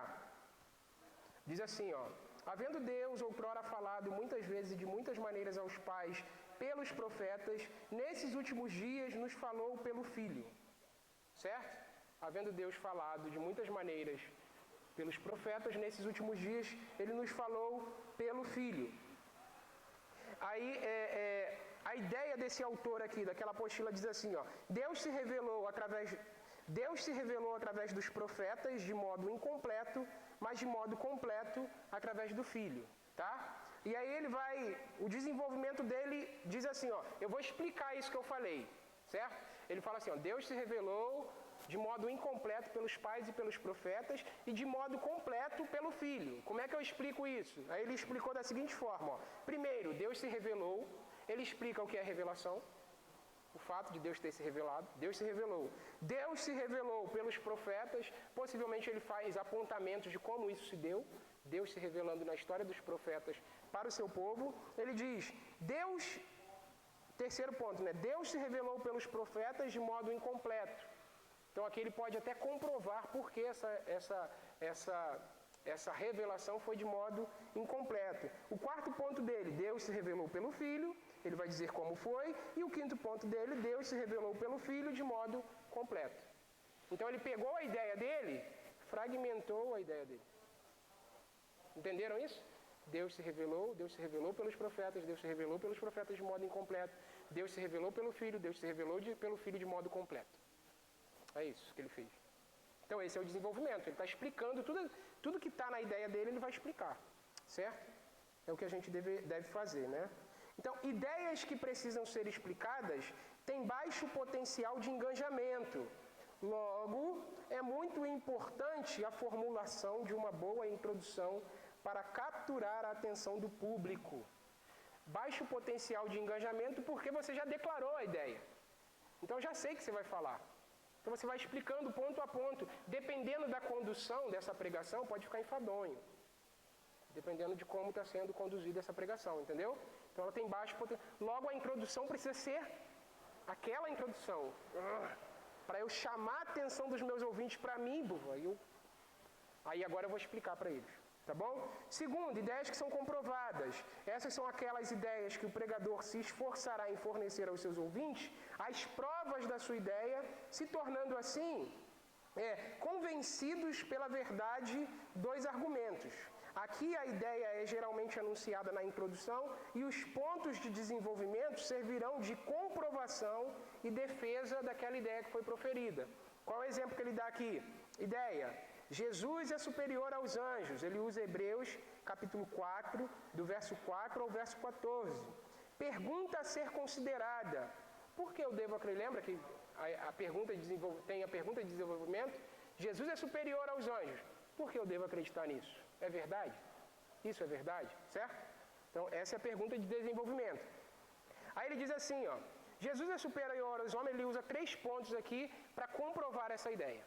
Diz assim, ó: havendo Deus outrora falado muitas vezes e de muitas maneiras aos pais pelos profetas, nesses últimos dias nos falou pelo Filho. Certo? Havendo Deus falado de muitas maneiras pelos profetas, nesses últimos dias ele nos falou pelo Filho. Aí, a ideia desse autor aqui, daquela apostila, diz assim, ó: Deus se revelou através dos profetas de modo incompleto, mas de modo completo através do Filho, tá? E aí o desenvolvimento dele diz assim, ó: eu vou explicar isso que eu falei, certo? Ele fala assim, ó: Deus se revelou de modo incompleto pelos pais e pelos profetas e de modo completo pelo Filho. Como é que eu explico isso? Aí ele explicou da seguinte forma, ó: primeiro, Deus se revelou. Ele explica o que é revelação, o fato de Deus ter se revelado. Deus se revelou. Deus se revelou pelos profetas. Possivelmente ele faz apontamentos de como isso se deu. Deus se revelando na história dos profetas para o seu povo. Ele diz, terceiro ponto, né? Deus se revelou pelos profetas de modo incompleto. Então aqui ele pode até comprovar por que essa revelação foi de modo incompleto. O quarto ponto dele, Deus se revelou pelo Filho, ele vai dizer como foi. E o quinto ponto dele, Deus se revelou pelo Filho de modo completo. Então ele pegou a ideia dele, fragmentou a ideia dele. Entenderam isso? Deus se revelou pelos profetas, Deus se revelou pelos profetas de modo incompleto, Deus se revelou pelo Filho, Deus se revelou pelo Filho de modo completo. É isso que ele fez. Então esse é o desenvolvimento, ele está explicando tudo que está na ideia dele, ele vai explicar, certo? É o que a gente deve fazer, né? Então, ideias que precisam ser explicadas têm baixo potencial de engajamento. Logo, é muito importante a formulação de uma boa introdução para capturar a atenção do público. Baixo potencial de engajamento porque você já declarou a ideia. Então, eu já sei que você vai falar. Então você vai explicando ponto a ponto. Dependendo da condução dessa pregação, pode ficar enfadonho. Dependendo de como está sendo conduzida essa pregação, entendeu? Então ela tem baixo potencial. Logo, a introdução precisa ser aquela introdução. Para eu chamar a atenção dos meus ouvintes para mim, aí agora eu vou explicar para eles. Tá bom? Segundo, ideias que são comprovadas. Essas são aquelas ideias que o pregador se esforçará em fornecer aos seus ouvintes as provas da sua ideia, se tornando assim convencidos pela verdade dos argumentos. Aqui a ideia é geralmente anunciada na introdução e os pontos de desenvolvimento servirão de comprovação e defesa daquela ideia que foi proferida. Qual é o exemplo que ele dá aqui? Ideia: Jesus é superior aos anjos. Ele usa Hebreus capítulo 4, do verso 4 ao verso 14. Pergunta a ser considerada: por que eu devo acreditar? Lembra que tem a pergunta de desenvolvimento? Jesus é superior aos anjos. Por que eu devo acreditar nisso? É verdade? Isso é verdade? Certo? Então, essa é a pergunta de desenvolvimento. Aí ele diz assim, ó: Jesus é superior aos homens. Ele usa 3 pontos aqui para comprovar essa ideia.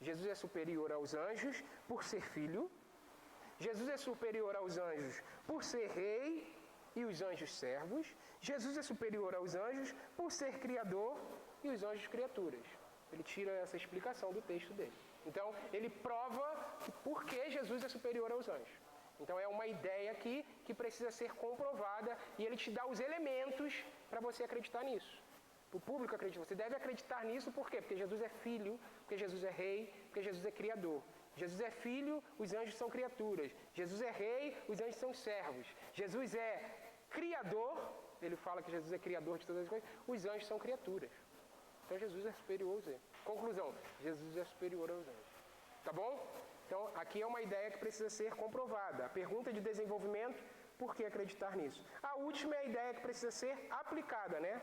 Jesus é superior aos anjos por ser filho. Jesus é superior aos anjos por ser rei e os anjos servos. Jesus é superior aos anjos por ser criador e os anjos criaturas. Ele tira essa explicação do texto dele. Então, ele prova por que Jesus é superior aos anjos. Então, é uma ideia aqui que precisa ser comprovada e ele te dá os elementos para você acreditar nisso. O público acredita. Você deve acreditar nisso por quê? Porque Jesus é filho, porque Jesus é rei, porque Jesus é criador. Jesus é filho, os anjos são criaturas. Jesus é rei, os anjos são servos. Jesus é criador, ele fala que Jesus é criador de todas as coisas, os anjos são criaturas. Então Jesus é superior aos anjos. Conclusão: Jesus é superior aos anjos. Tá bom? Então aqui é uma ideia que precisa ser comprovada. A pergunta de desenvolvimento: por que acreditar nisso? A última é a ideia que precisa ser aplicada, né?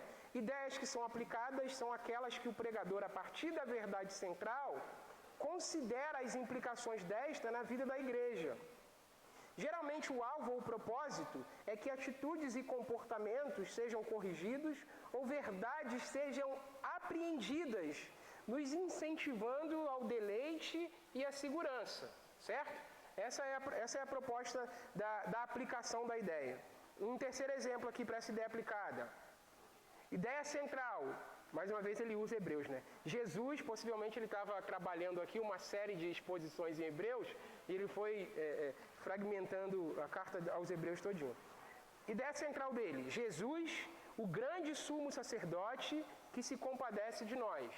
Ideias que são aplicadas são aquelas que o pregador, a partir da verdade central, considera as implicações desta na vida da igreja. Geralmente o alvo ou o propósito é que atitudes e comportamentos sejam corrigidos ou verdades sejam apreendidas, nos incentivando ao deleite e à segurança, certo? Essa é a proposta da aplicação da ideia. Um terceiro exemplo aqui para essa ideia aplicada. Ideia central. Mais uma vez ele usa Hebreus, né? Jesus, possivelmente ele estava trabalhando aqui uma série de exposições em Hebreus e ele foi fragmentando a carta aos Hebreus todinho. Ideia central dele: Jesus, o grande sumo sacerdote que se compadece de nós.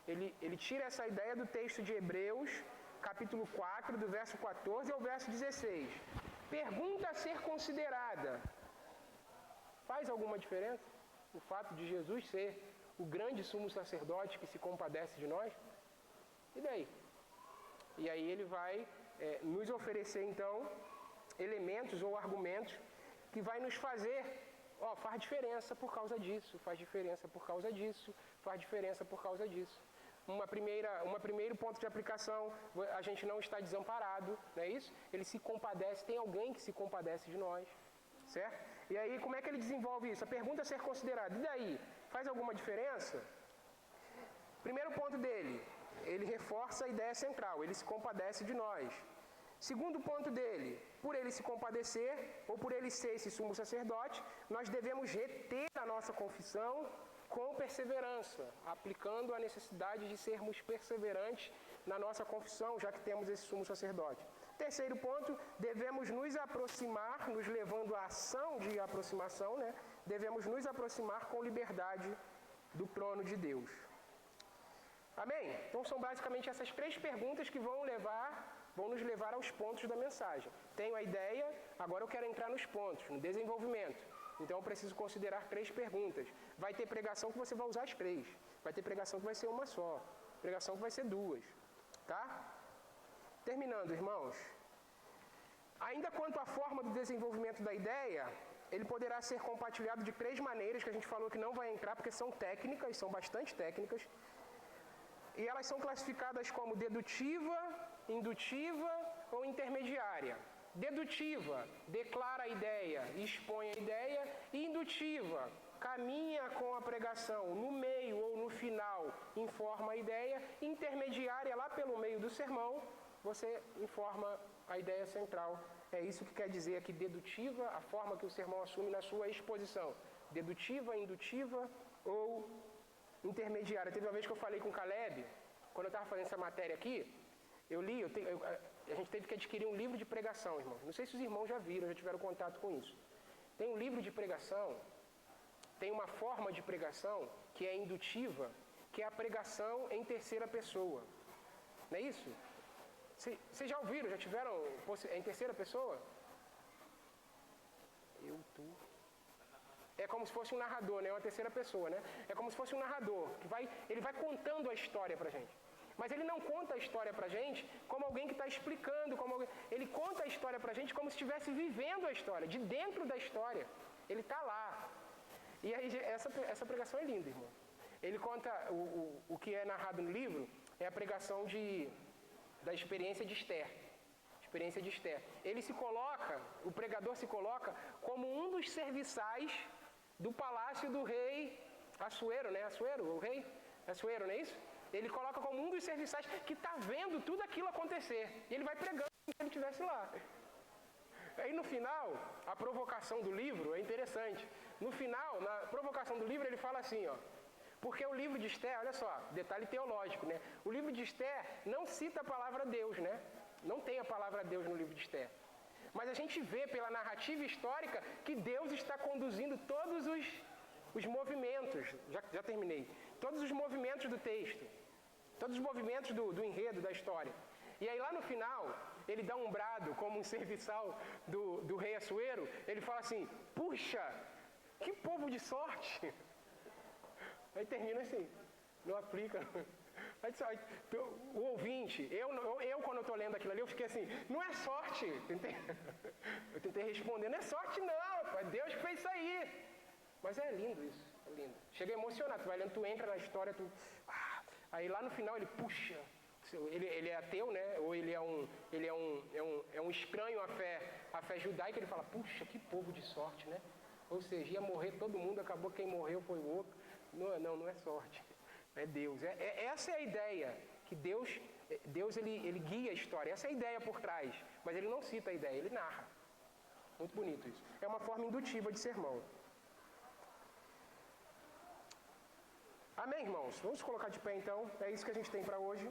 Ele tira essa ideia do texto de Hebreus, capítulo 4, do verso 14 ao verso 16. Pergunta a ser considerada: faz alguma diferença o fato de Jesus ser o grande sumo sacerdote que se compadece de nós? E daí? E aí ele vai nos oferecer então elementos ou argumentos que vai nos fazer, faz diferença por causa disso, faz diferença por causa disso, faz diferença por causa disso. Primeiro ponto de aplicação: a gente não está desamparado, não é isso? Ele se compadece, tem alguém que se compadece de nós, certo? E aí, como é que ele desenvolve isso? A pergunta a ser considerada: e daí? Faz alguma diferença? Primeiro ponto dele, ele reforça a ideia central: ele se compadece de nós. Segundo ponto dele: por ele se compadecer, ou por ele ser esse sumo sacerdote, nós devemos reter a nossa confissão com perseverança, aplicando a necessidade de sermos perseverantes na nossa confissão, já que temos esse sumo sacerdote. Terceiro ponto: devemos nos aproximar, nos levando à ação de aproximação, né? Devemos nos aproximar com liberdade do trono de Deus. Amém? Então são basicamente essas 3 perguntas que vão nos levar aos pontos da mensagem. Tenho a ideia, agora eu quero entrar nos pontos, no desenvolvimento. Então eu preciso considerar 3 perguntas. Vai ter pregação que você vai usar as 3. Vai ter pregação que vai ser uma só. Pregação que vai ser 2. Tá? Terminando, irmãos. Ainda quanto à forma do desenvolvimento da ideia, ele poderá ser compartilhado de 3 maneiras que a gente falou que não vai entrar, porque são técnicas, são bastante técnicas. E elas são classificadas como dedutiva, indutiva ou intermediária. Dedutiva: declara a ideia, expõe a ideia. Indutiva: caminha com a pregação, no meio ou no final informa a ideia. Intermediária: lá pelo meio do sermão, você informa a ideia central. É isso que quer dizer aqui dedutiva, a forma que o sermão assume na sua exposição. Dedutiva, indutiva ou intermediária. Teve uma vez que eu falei com o Caleb, quando eu estava fazendo essa matéria aqui, eu li, a gente teve que adquirir um livro de pregação, irmão. Não sei se os irmãos já viram, já tiveram contato com isso. Tem um livro de pregação, tem uma forma de pregação que é indutiva, que é a pregação em terceira pessoa. Não é isso? Vocês já ouviram, já tiveram em terceira pessoa? é como se fosse um narrador, né? Uma terceira pessoa, né? É como se fosse um narrador, que ele vai contando a história pra gente. Mas ele não conta a história pra gente como alguém que está explicando, ele conta a história pra gente como se estivesse vivendo a história, de dentro da história. Ele está lá. E aí essa pregação é linda, irmão. Ele conta o que é narrado no livro, é a pregação da experiência de Esther. Experiência de Esther. Ele se coloca, o pregador se coloca como um dos serviçais do palácio do rei Assuero, né? Assuero, o rei Assuero, não é isso? Ele coloca como um dos serviçais que está vendo tudo aquilo acontecer. E ele vai pregando como se ele estivesse lá. Aí no final, a provocação do livro é interessante. No final, na provocação do livro, ele fala assim, ó. Porque o livro de Esther, olha só, detalhe teológico, né? O livro de Esther não cita a palavra Deus, né? Não tem a palavra Deus no livro de Esther. Mas a gente vê pela narrativa histórica que Deus está conduzindo todos os movimentos. Já terminei. Todos os movimentos do texto. Todos os movimentos do enredo, da história. E aí lá no final, ele dá um brado como um serviçal do rei Assuero. Ele fala assim, puxa, que povo de sorte. Aí termina assim, não aplica. O ouvinte, eu quando eu estou lendo aquilo ali, eu fiquei assim, não é sorte. Eu tentei responder, não é sorte não, é Deus que fez isso aí. Mas é lindo isso, é lindo. Chega a emocionar, tu vai lendo, tu entra na história, aí lá no final ele puxa, ele é ateu, né? Ou ele é um estranho à fé judaica, ele fala, puxa, que povo de sorte, né? Ou seja, ia morrer todo mundo, acabou quem morreu foi o outro. Não é sorte, é Deus. Essa é a ideia, que Deus ele guia a história, essa é a ideia por trás, mas ele não cita a ideia, ele narra. Muito bonito isso. É uma forma indutiva de sermão. Amém, irmãos? Vamos colocar de pé então, é isso que a gente tem para hoje.